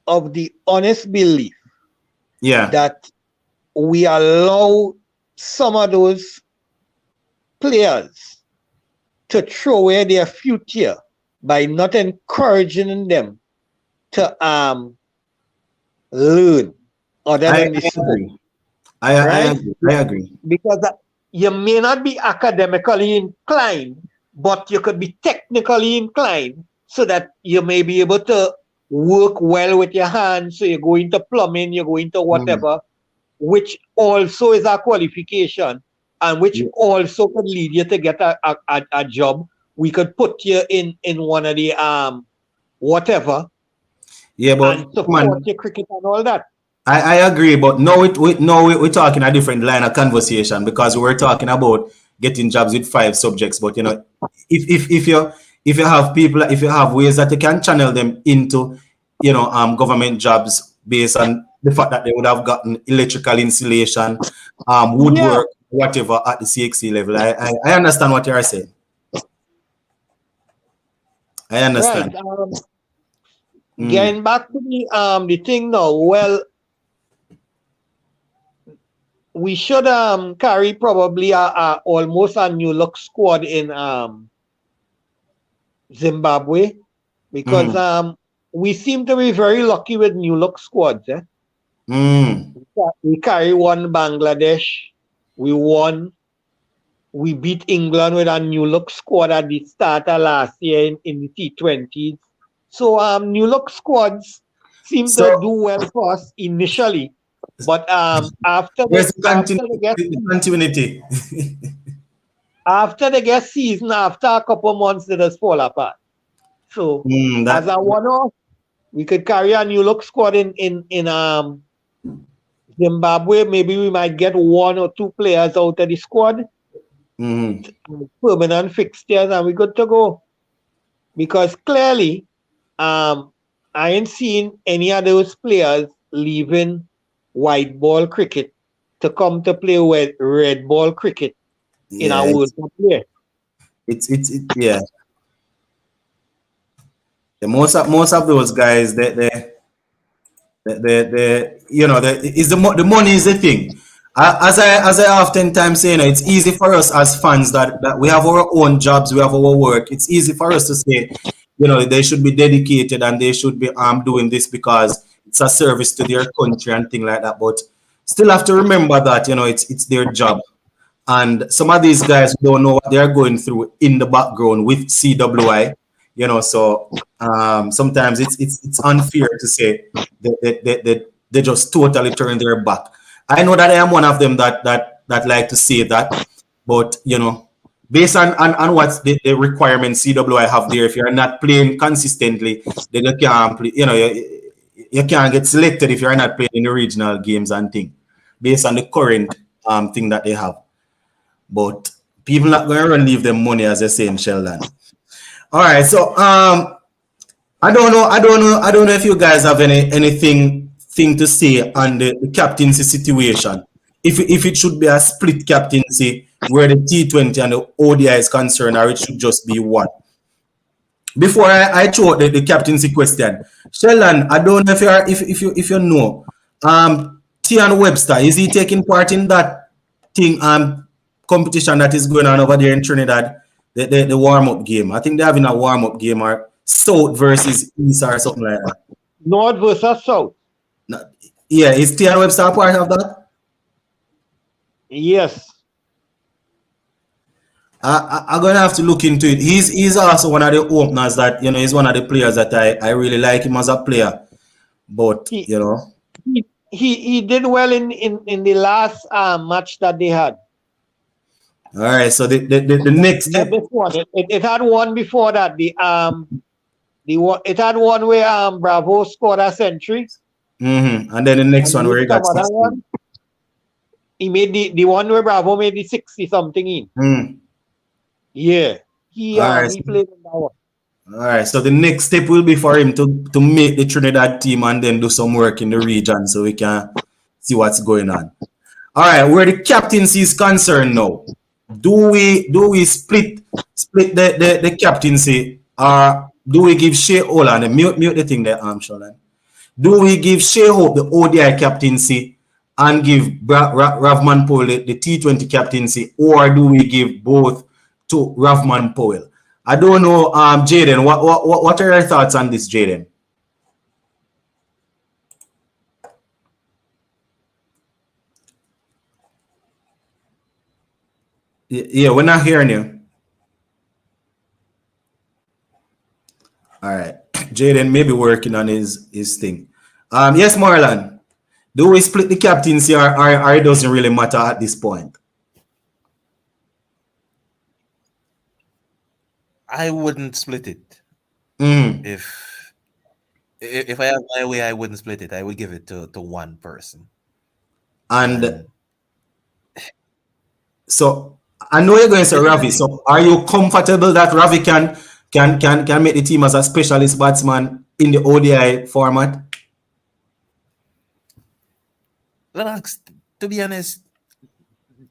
of the honest belief Yeah. that we allow some of those players to throw away their future by not encouraging them to learn other I than the sport, agree. I right? agree. I agree. Because you may not be academically inclined, but you could be technically inclined so that you may be able to work well with your hands. So you go into plumbing, you go into whatever, which also is a qualification and which Yeah. also could lead you to get a job. We could put you in one of the whatever Yeah, but and support man, your cricket and all that. I agree, but no, we're talking a different line of conversation because we were talking about getting jobs with 5 subjects. But you know, if you have people, if you have ways that you can channel them into, you know, government jobs based on the fact that they would have gotten electrical installation, Yeah, woodwork, whatever at the CXC level. I understand what you are saying. I right. understand. Getting back to the thing now. Well, we should carry probably a almost a new look squad in Zimbabwe because we seem to be very lucky with new look squads. We carry one Bangladesh, we won, we beat England with a new look squad at the start of last year in the T20s. So new look squads seem to So do well for us initially, but after there's the continuity. after they get season, after a couple of months, they just fall apart. So as a one-off, we could carry a new look squad in Zimbabwe. Maybe we might get one or two players out of the squad, permanent fixtures, and we're good to go. Because clearly, I ain't seen any of those players leaving white ball cricket to come to play with red ball cricket in our World Cup play. Yeah. Most of those guys, you know, the money is the thing. As I oftentimes say, you know, it's easy for us as fans that we have our own jobs, we have our work. It's easy for us to say, you know, they should be dedicated and they should be doing this because it's a service to their country and thing like that. But still have to remember that, you know, it's their job. And some of these guys don't know what they're going through in the background with CWI, you know. So sometimes it's unfair to say they just totally turn their back. I know that I am one of them that like to say that, but you know, based on what the requirements CWI have there, if you're not playing consistently, then you can't play, you know, you can't get selected if you're not playing in the regional games and thing, based on the current thing that they have. But people not going to run leave them money, as they say in Sheldon. All right, so I don't know if you guys have anything to say on the captaincy situation. If it should be a split captaincy where the T20 and the ODI is concerned, or it should just be one. Before I throw the captaincy question, Sheldon, I don't know if you know, Tian Webster, is he taking part in that thing competition that is going on over there in Trinidad, the warm-up game? I think they're having a warm-up game, or South versus East or something like that. North versus South. Yeah, is Tian Webster part of that? Yes. I'm gonna have to look into it. He's also one of the openers that, you know, he's one of the players that I really like him as a player. But you know, he did well in the last match that they had. All right, so the next step. It had one before that. It had one where Bravo scored a century. And then the next one where he got 60. He made the one where Bravo made the 60 something in. Yeah. He played in that one. All right, so the next step will be for him to make the Trinidad team and then do some work in the region so we can see what's going on. All right, where the captaincy is concerned now, do we split the captaincy, or do we give Shea Olan, mute the thing there, Sholan. Do we give Shea Hope the ODI captaincy and give Ravman Powell the T20 captaincy, or do we give both to Ravman Powell? I don't know, Jaden, what are your thoughts on this, Jaden? Yeah, we're not hearing you. All right, Jaden may be working on his thing. Yes, Marlon, do we split the captaincy, or it doesn't really matter at this point? I wouldn't split it. If I have my way, I wouldn't split it. I would give it to one person. And so I know you're going to say Ravi. So are you comfortable that Ravi can make the team as a specialist batsman in the ODI format? Lennox, to be honest,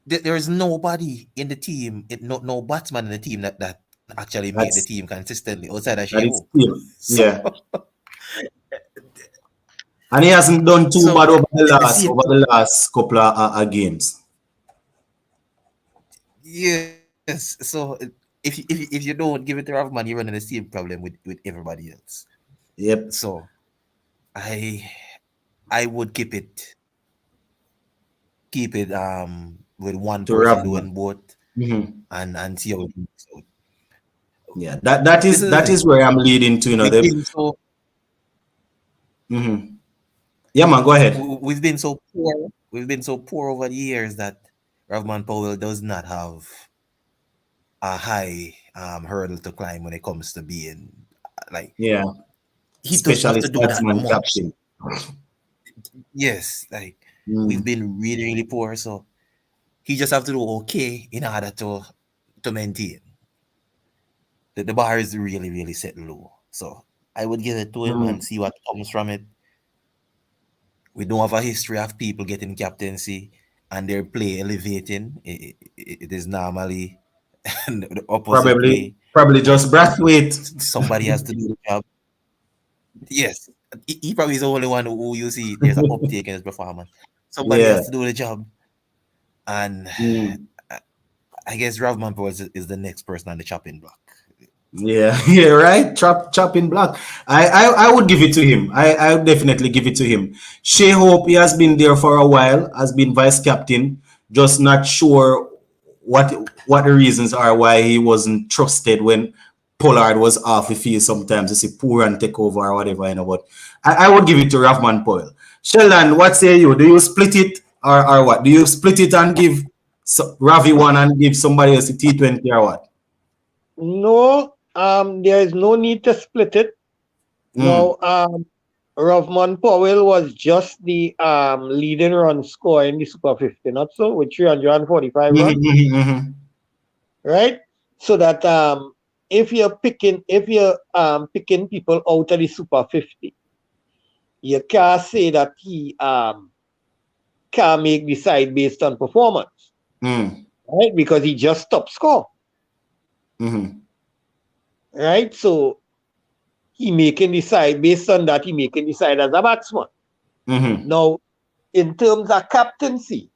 there is nobody in the team, no batsman in the team that actually made the team consistently outside of Shea Hope. Yeah. And he hasn't done too bad over the last couple of games. Yes. So if you don't give it to Ravman, you're running the same problem with everybody else. Yep. So I would keep it with one person doing both. and see how it works out. Yeah, that This is the is thing. where I'm leading to. You know, We've the been so yeah, man, go ahead. we've been so poor. We've been so poor over the years that Ravman Powell does not have a high hurdle to climb when it comes to being like Yeah, he doesn't have to specialist do that batsman much. captain. Yes, like we've Mm. been really, really poor. So he just have to do okay in order to maintain. The bar is really, really set low. So I would give it to him and see what comes from it. We don't have a history of people getting captaincy and their play elevating. It is normally the opposite way. Probably just Brathwaite. Somebody has to do the job. Yes, he probably is the only one who you see there's an uptake in his performance. Somebody Yeah. has to do the job. And I guess Ravman Powell is the next person on the chopping block. Yeah, yeah, right. Chopping block. I would give it to him. I would definitely give it to him. Shea Hope, he has been there for a while, has been vice captain. Just not sure what the reasons are why he wasn't trusted when Pollard was off the field. Sometimes you see poor and take over or whatever, you know. But I would give it to Ravman Powell. Sheldon, what say you? Do you split it or what? Do you split it and give Ravi one and give somebody else the T20 or what? No, there is no need to split it. No, Ravman Powell was just the leading run scorer in the Super 50, not so, with 345 runs. Right? So that if you're picking people out of the Super 50, you can't say that he can't make the side based on performance. Right? Because he just top score. Right? So he making the side based on that, he making the side as a batsman. Now, in terms of captaincy,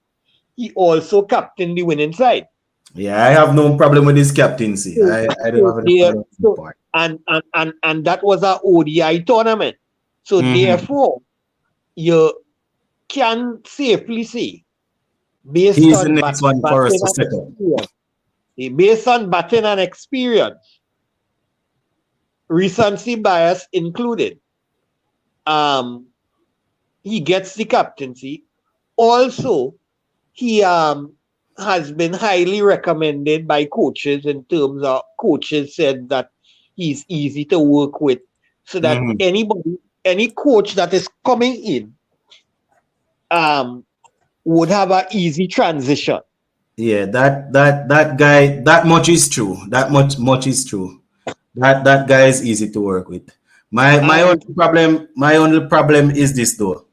he also captained the winning side. Yeah, I have no problem with his captaincy. I don't have any problem with that part. And that was an ODI tournament. So therefore, you can safely say, based He's on the next one for us to set up. Based on batting and experience, recency bias included, he gets the captaincy. Also, he has been highly recommended by coaches in terms of coaches said that he's easy to work with, so that any coach that is coming in would have an easy transition. Yeah, that guy, that much is true. That much is true. That guy is easy to work with. My only problem is this though.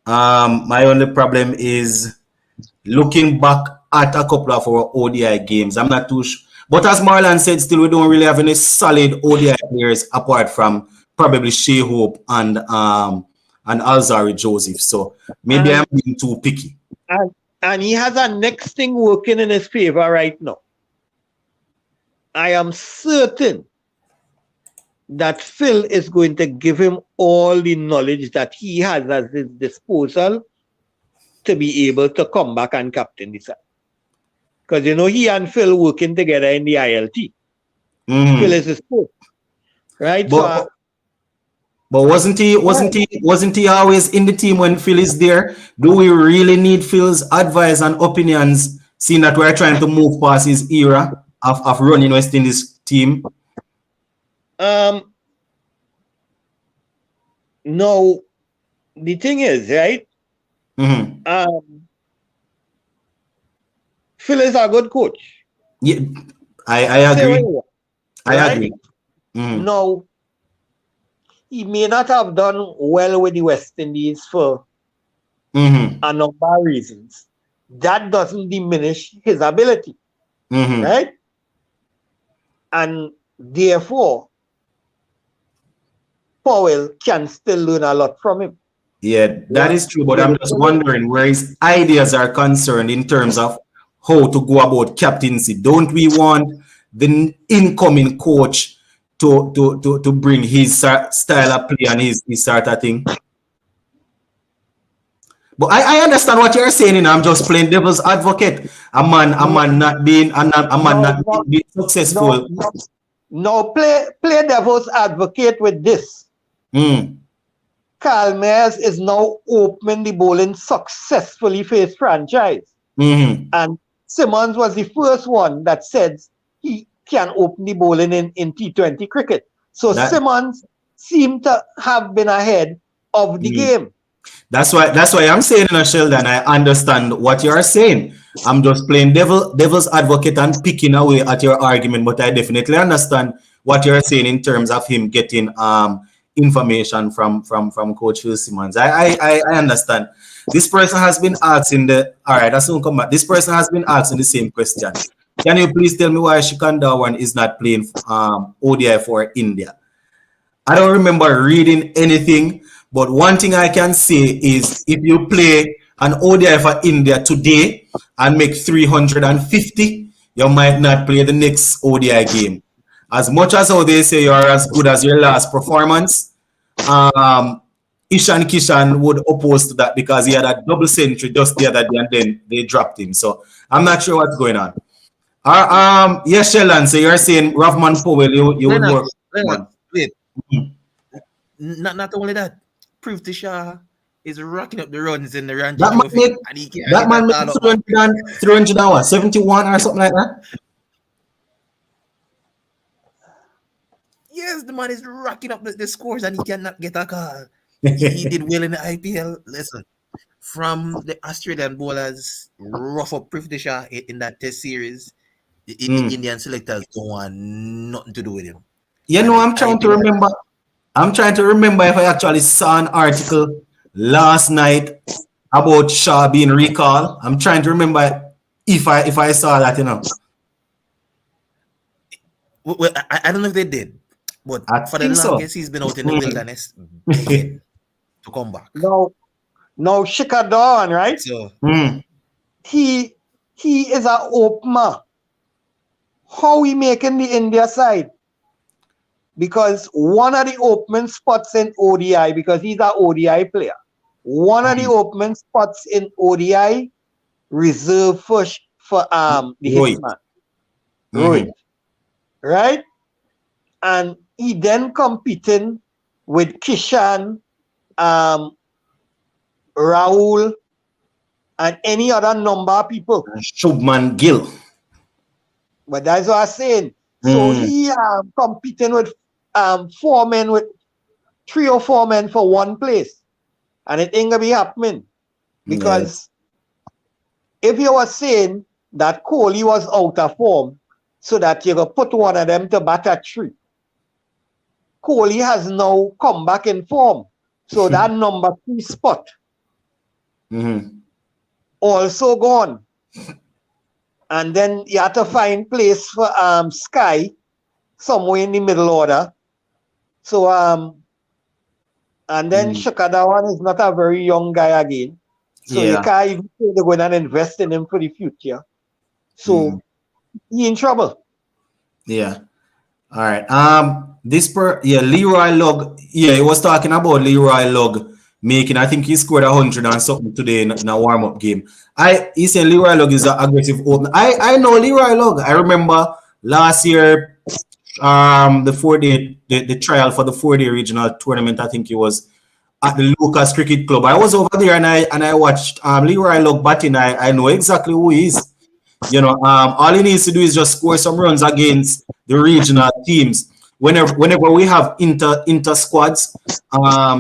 My only problem is looking back at a couple of our ODI games. I'm not too sure. But as Marlon said, still we don't really have any solid ODI players apart from probably Shea Hope and Alzari Joseph. So maybe I'm being too picky. And he has a next thing working in his favor right now. I am certain that Phil is going to give him all the knowledge that he has at his disposal to be able to come back and captain the side. Because he and Phil working together in the ILT. Phil is his coach, right? But wasn't he always in the team when Phil is there? Do we really need Phil's advice and opinions, seeing that we're trying to move past his era of running West Indies team? No, the thing is, right? Phil is a good coach. Yeah, I agree. I agree. No, he may not have done well with the West Indies for a number of reasons. That doesn't diminish his ability, right? And therefore, Powell can still learn a lot from him. Yeah, that is true. But I'm just wondering where his ideas are concerned in terms of how to go about captaincy. Don't we want the incoming coach to bring his style of play and his sort of thing? But I understand what you're saying, and I'm just playing devil's advocate. A man not being being No, successful. no, no. Play devil's advocate with this. Mm, Calmez is now opening the bowling successfully for his franchise. mm-hmm. And Simmons was the first one that said he can open the bowling in T20 cricket. So That Simmons seemed to have been ahead of the mm. game. That's why I'm saying, Sheldon, I understand what you are saying. I'm just playing devil's advocate and picking away at your argument, but I definitely understand what you're saying in terms of him getting information from Coach Phil Simmons. I understand. This person has been asking all right, that's come back. This person has been asking the same question. Can you please tell me why Shikhar Dhawan is not playing ODI for India? I don't remember reading anything, but one thing I can say is if you play an ODI for India today and make 350, you might not play the next ODI game. As much as how they say you're as good as your last performance, Ishan Kishan would oppose to that because he had a double century just the other day and then they dropped him. So I'm not sure what's going on. Yes, Sheldon, so you're saying Rahman Powell, you would work. Wait. Not only that, Prithvi Shah is racking up the runs in the Ranji That man Trophy, make and he can't that get man that make all up. 300 hours, 71 or something like that. Yes, the man is racking up the scores, and he cannot get a call. He did well in the IPL. Listen, from the Australian bowlers rough up Prithvi Shah in that Test series, the Indian selectors don't want nothing to do with him. You And know, in I'm trying to IPL, remember. I'm trying to remember if I actually saw an article last night about Shaw being recalled. I'm trying to remember if I saw that, you know. well, I don't know if they did, but I for the think so. longest, he's been out in the wilderness begging to come back. Now Shikhar Dhawan, right? So He is an opener. How he making the India side? Because one of the opening spots in ODI, because he's an ODI player, one of the opening spots in ODI reserved for the hitman, Rohit, right? And he then competing with Kishan, Rahul, and any other number of people. Shubman Gill. But that's what I'm saying. So he competing with 4 men, with 3 or 4 men for one place. And it ain't gonna be happening. Because if you were saying that Kohli was out of form, so that you could put one of them to bat at 3, Kohli has now come back in form. So that number 3 spot also gone. And then you have to find place for Sky somewhere in the middle order. So and then Shikhar Dhawan is not a very young guy again. So you can't even say they're going to invest in him for the future. So he in trouble. Yeah. All right. Leroy Lugg. Yeah, he was talking about Leroy Lugg making. I think he scored 100 and something today in a warm-up game. He said Leroy Lugg is an aggressive opener. I know Leroy Lugg. I remember last year, the 4-day the trial for the 4-day regional tournament. I think it was at the Lucas Cricket Club. I was over there and I watched Leroy Lugg batting. I know exactly who he is. You know, all he needs to do is just score some runs against the regional teams. Whenever we have inter squads,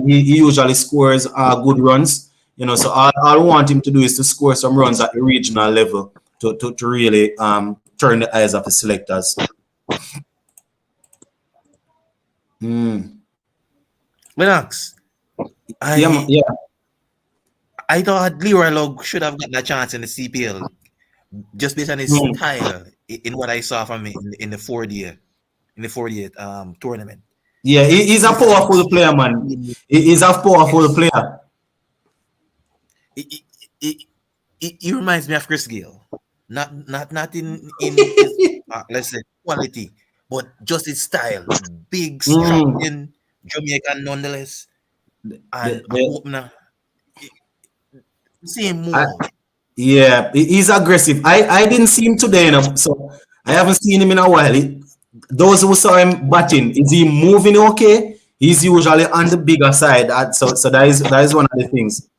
he usually scores good runs. You know, so all I want him to do is to score some runs at the regional level to really turn the eyes of the selectors. Relax. I thought Leroy Lugg should have gotten a chance in the CPL just based on his style in what I saw from him in the 4-day tournament. Yeah, he's a powerful player, man. He's a powerful player. He reminds me of Chris Gayle. Not in his, let's say, quality, but just his style. Big, struggling Jamaican nonetheless. And opener. Same move. Yeah, he's aggressive. I didn't see him today, so I haven't seen him in a while. Those who saw him batting, is he moving okay? He's usually on the bigger side. So that is one of the things.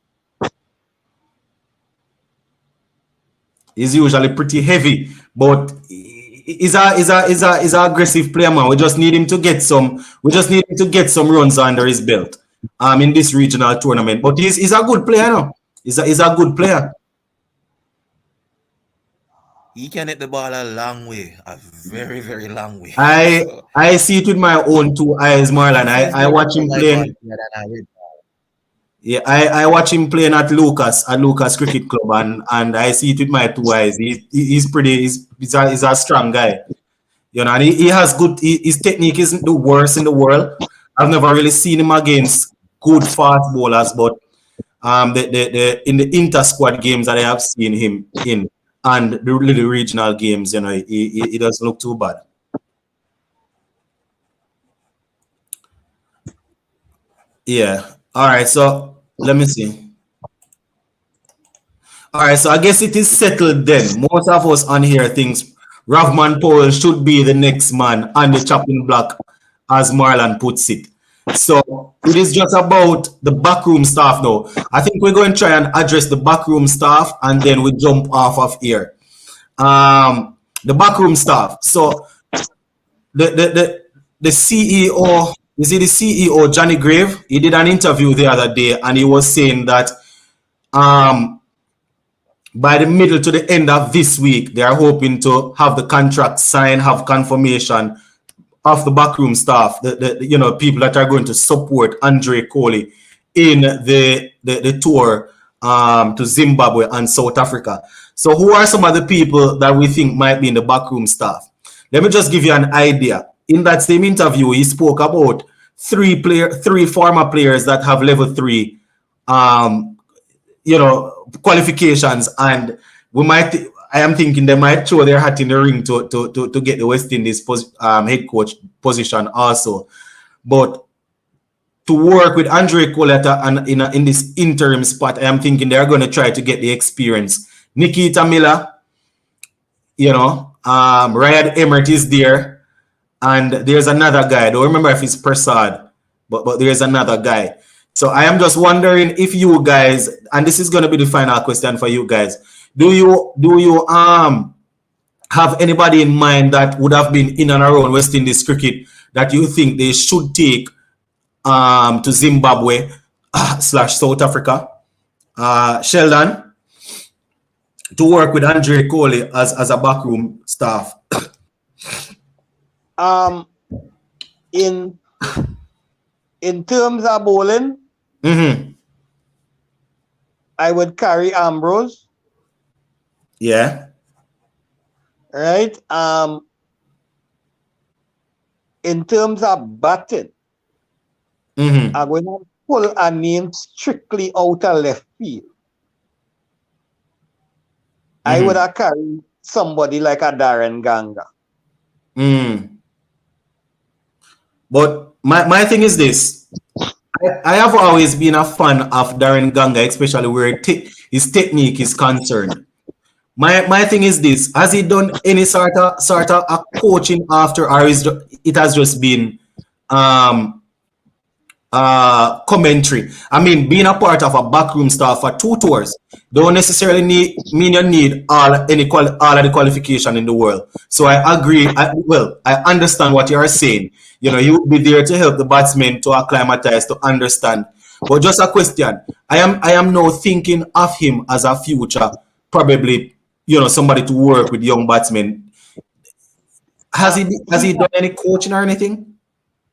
He's usually pretty heavy, but he's a aggressive player, man. We just need him to get some. We just need him to get some runs under his belt. In this regional tournament. But he's a good player, no? He's a good player. He can hit the ball a long way, a very, very long way. I see it with my own two eyes, Marlon. I watch him playing. Yeah, I watch him playing at Lucas Cricket Club, and I see it with my two eyes. He's a strong guy, you know. And he has good. His technique isn't the worst in the world. I've never really seen him against good fast bowlers, but the in the inter squad games that I have seen him in, and the little regional games, you know, he doesn't look too bad. Yeah. All right. So let me see. All right. So I guess it is settled then. Most of us on here thinks Ravman Powell should be the next man on the chopping block, as Marlon puts it. So it is just about the backroom staff now. I think we're going to try and address the backroom staff, and then we jump off of here. The backroom staff. So the CEO. You see, the CEO, Johnny Grave, he did an interview the other day, and he was saying that by the middle to the end of this week, they are hoping to have the contract signed, have confirmation of the backroom staff, the people that are going to support Andre Coley in the tour to Zimbabwe and South Africa. So who are some of the people that we think might be in the backroom staff? Let me just give you an idea. In that same interview, he spoke about three former players that have level 3, qualifications, and I am thinking they might throw their hat in the ring to get the West Indies head coach position also. But to work with Andre Coletta and in this interim spot, I am thinking they're going to try to get the experience. Nikita Miller, Riyad Emert is there. And there's another guy. I don't remember if it's Prasad, but there's another guy. So I am just wondering if you guys, and this is going to be the final question for you guys, do you have anybody in mind that would have been in and around West Indies cricket that you think they should take to Zimbabwe / South Africa? Sheldon, to work with Andre Coley as a backroom staff. In terms of bowling, I would carry Ambrose. Yeah. Right. In terms of batting, I'm going to pull a name strictly out of left field. I would have carried somebody like a Darren Ganga. But my thing is this. I have always been a fan of Darren Ganga, especially where his technique is concerned. My thing is this: has he done any sort of a coaching after, or it has just been commentary? I mean, being a part of a backroom staff for 2 tours don't necessarily mean you need all of the qualification in the world. So I agree. I understand what you are saying. You would be there to help the batsmen to acclimatize, to understand. But just a question: I am now thinking of him as a future, probably, somebody to work with young batsmen. Has he done any coaching or anything?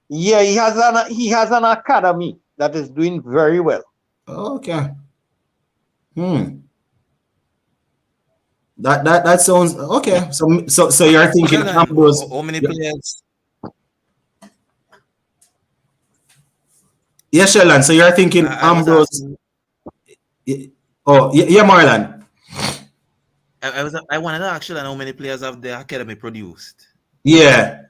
Yeah, he has an academy that is doing very well. Okay. That sounds okay. So you're thinking Ambrose. How many players? Yeah, Sheldon. So you're thinking Ambrose. Yeah, Marlon. I wanted to ask Sheldon how many players have the academy produced. Yeah.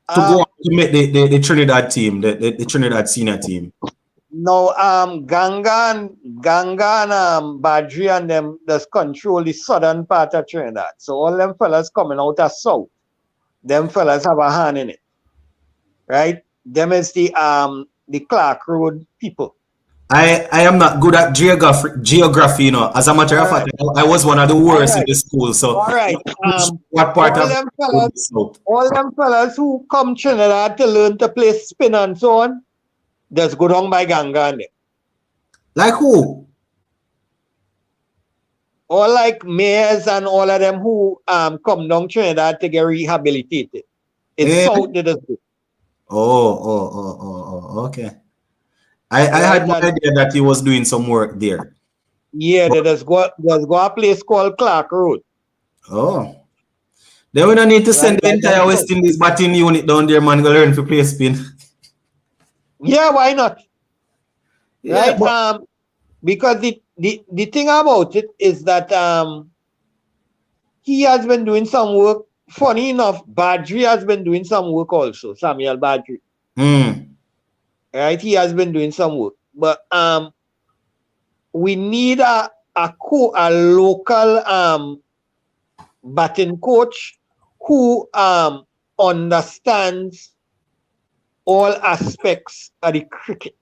To go on to make the Trinidad team, the Trinidad senior team. Now, Ganga and Badri and them just control the southern part of Trinidad. So all them fellas coming out of south, them fellas have a hand in it, right? Them is the Clark Road people. I am not good at geography, you know. As a matter of fact, I was one of the worst in the school. So, All right. what part of all them fellas who come Trinidad to learn to play spin and so on, just go down by Ganga and them. Like who? Or like mayors and all of them who come down Trinidad to get rehabilitated. It's south they just do. Okay. I had no idea that he was doing some work there. Yeah, they just go a place called Clark Road. Oh. Then we don't need to send the entire West Indies batting unit down there, man, go learn to play spin. Yeah, why not? Yeah, right? Because the thing about it is that he has been doing some work. Funny enough, Badri has been doing some work also, Samuel Badri. Right? He has been doing some work. But we need a local batting coach who understands all aspects of the cricket.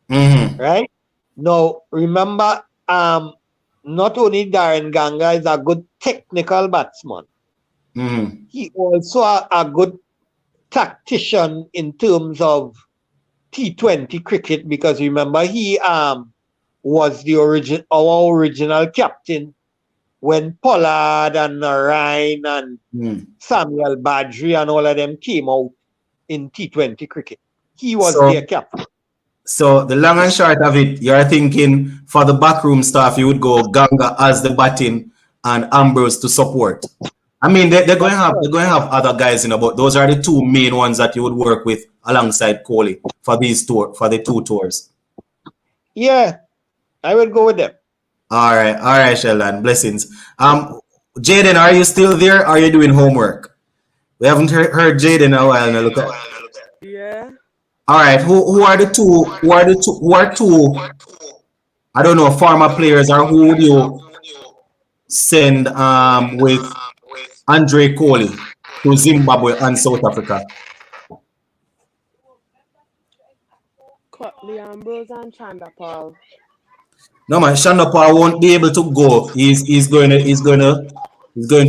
Right? Now, remember, not only Darren Ganga is a good technical batsman, he also a good tactician in terms of T20 cricket, because remember he was our original captain when Pollard and Narayan and Samuel Badri and all of them came out in T20 cricket. He was their captain. So the long and short of it, you're thinking for the backroom staff, you would go Ganga as the batting and Ambrose to support. I mean, they're going to have other guys, you know, but those are the two main ones that you would work with alongside Kohli for the two tours. Yeah, I would go with them. All right, Sheldon. Blessings. Jaden, are you still there? Or are you doing homework? We haven't heard Jaden in a while. Now look at. Yeah. All right. Who are two? I don't know, former players, or who would you send with Andre Kohli to Zimbabwe and South Africa? Cotley Ambrose and Chandapal. No man, Chandapal won't be able to go. He's going to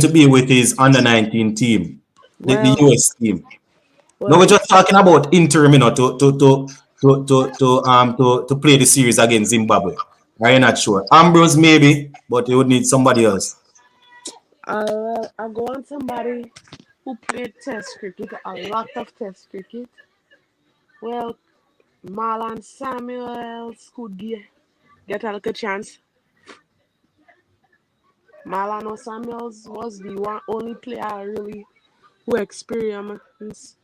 be with his under 19 team, the US team. No, we're just talking about interim, you know, to play the series against Zimbabwe. Are you not sure? Ambrose maybe, but you would need somebody else. I'll go on somebody who played Test cricket, a lot of Test cricket. Well, Marlon Samuels could get a little chance. Marlon Samuels was the only player really who experienced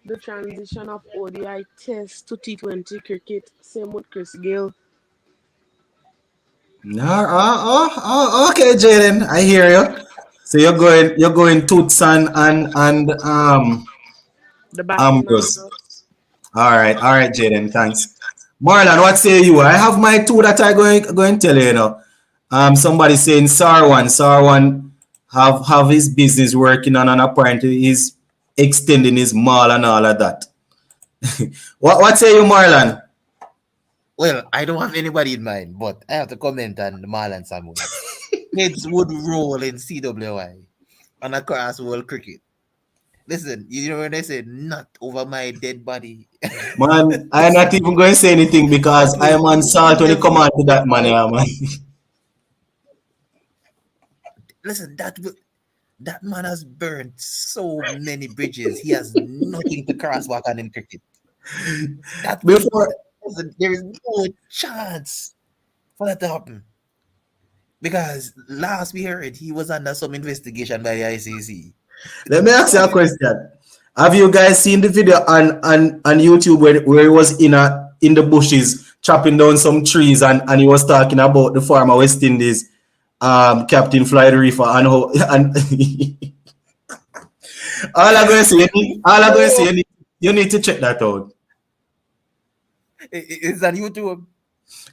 the transition of ODI Test to T20 cricket. Same with Chris Gayle. No, okay, Jaden, I hear you. So you're going Toots and the Ambrose. All right, Jaden, thanks. Marlon, what say you? I have my two that I going to tell you, you know. Somebody saying Sarwan have his business working on, and apparently he's extending his mall and all of that. What say you, Marlon? Well, I don't have anybody in mind, but I have to comment on Marlon Samuel. Heads would roll in CWI and across world cricket. Listen, you know when they say not over my dead body. Man, I'm not even going to say anything because I am on salt when you come out to that man, man. Listen, that man has burned so many bridges. He has nothing to cross back on in cricket. There is no chance for that to happen. Because last we heard, he was under some investigation by the ICC. Let me ask you a question. Have you guys seen the video on YouTube where he was in the bushes chopping down some trees and he was talking about the former West Indies Captain Floyd Reefer and how all I'm going to say, you need to check that out. Is that YouTube?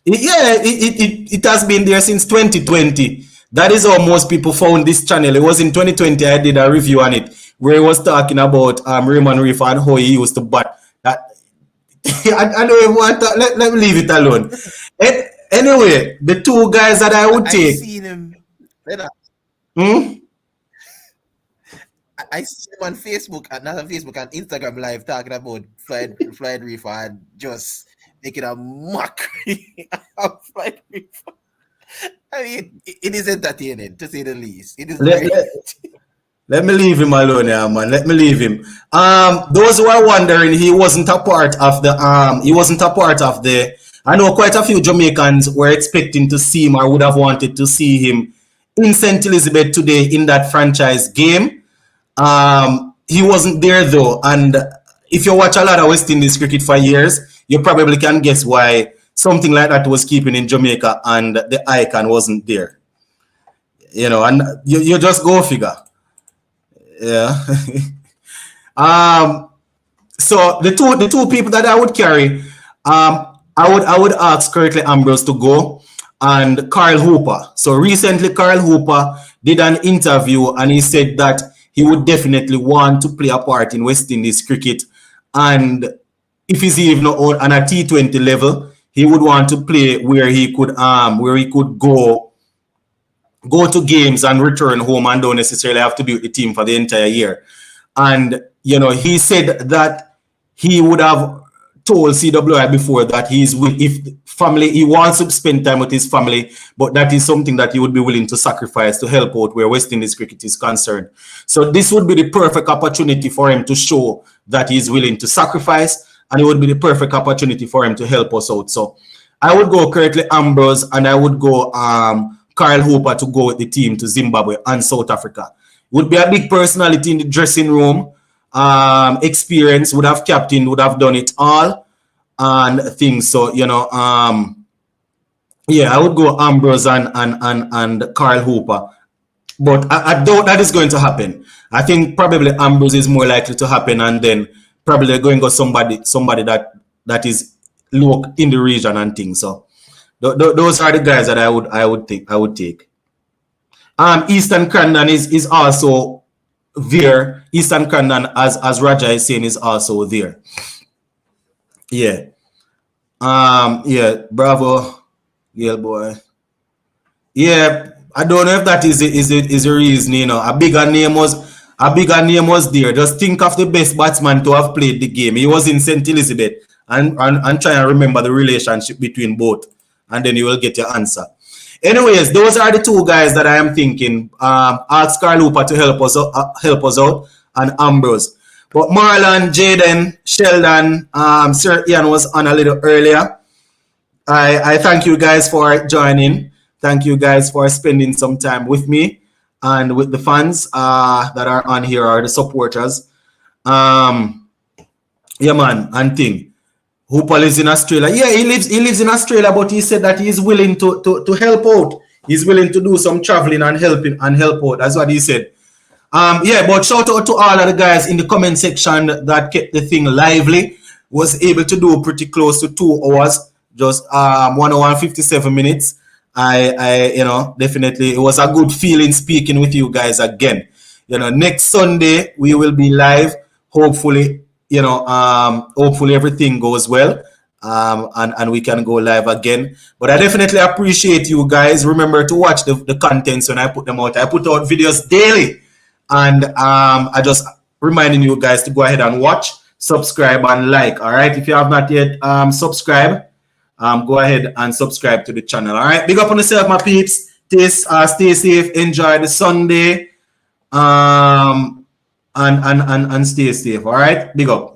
It has been there since 2020. That is how most people found this channel. It was in 2020 I did a review on it where he was talking about Raymond Reef and how he used to bat. That I don't even want to let me leave it alone. Anyway, the two guys that I would take. I've seen him. I see him on Facebook, not on Facebook, on Instagram Live talking about Floyd Reef and just making a mockery of Floyd Reef. I mean, it is entertaining to say the least. It is let me leave him alone, yeah, man. Let me leave him. Those who are wondering, he wasn't a part of the. I know quite a few Jamaicans were expecting to see him or would have wanted to see him in St. Elizabeth today in that franchise game. He wasn't there though, and if you watch a lot of West Indies cricket for years, you probably can guess why something like that was keeping in Jamaica and the icon wasn't there. You know, and you just go figure. Yeah. So the two people that I would carry, I would ask Curtly Ambrose to go and Carl Hooper. So recently Carl Hooper did an interview and he said that he would definitely want to play a part in West Indies cricket, and if he's even on a T20 level, he would want to play where he could go to games and return home and don't necessarily have to be with the team for the entire year. And you know, he said that he would have told CWI before that he wants to spend time with his family, but that is something that he would be willing to sacrifice to help out where West Indies cricket is concerned. So this would be the perfect opportunity for him to show that he's willing to sacrifice, and it would be the perfect opportunity for him to help us out. So I would go Curtly Ambrose and I would go Carl Hooper to go with the team to Zimbabwe and South Africa. Would be a big personality in the dressing room. Experience, would have captained, would have done it all and things. So you know, yeah, I would go Ambrose and Carl Hooper, but I doubt that is going to happen. I think probably Ambrose is more likely to happen, and then probably they're going to go somebody that is low in the region and things. So those are the guys that I would take. Eastern Crandon is also there. Eastern Crandon, as Raja is saying, is also there. Yeah. Yeah, bravo. Yeah, boy. Yeah, I don't know if that is a reason, you know. A bigger name was there. Just think of the best batsman to have played the game. He was in St. Elizabeth, and try and remember the relationship between both, and then you will get your answer. Anyways, those are the two guys that I am thinking. Ask Carl Hooper to help us out, and Ambrose. But Marlon, Jaden, Sheldon, Sir Ian was on a little earlier. I thank you guys for joining. Thank you guys for spending some time with me and with the fans that are on here, or the supporters. Yeah, man, and thing. Hooper lives in Australia. Yeah, he lives in Australia, but he said that he's willing to help out. He's willing to do some traveling and help out. That's what he said. Yeah, but shout out to all of the guys in the comment section that kept the thing lively. Was able to do pretty close to 2 hours, just 1 hour and 57 minutes. I you know, definitely it was a good feeling speaking with you guys again. You know, next Sunday we will be live. Hopefully, you know, hopefully everything goes well. And we can go live again. But I definitely appreciate you guys. Remember to watch the contents when I put them out. I put out videos daily. And I just reminding you guys to go ahead and watch, subscribe, and like. All right, if you have not yet subscribed, go ahead and subscribe to the channel. All right, big up on yourself, my peeps. Stay safe, enjoy the Sunday, and stay safe. All right, big up.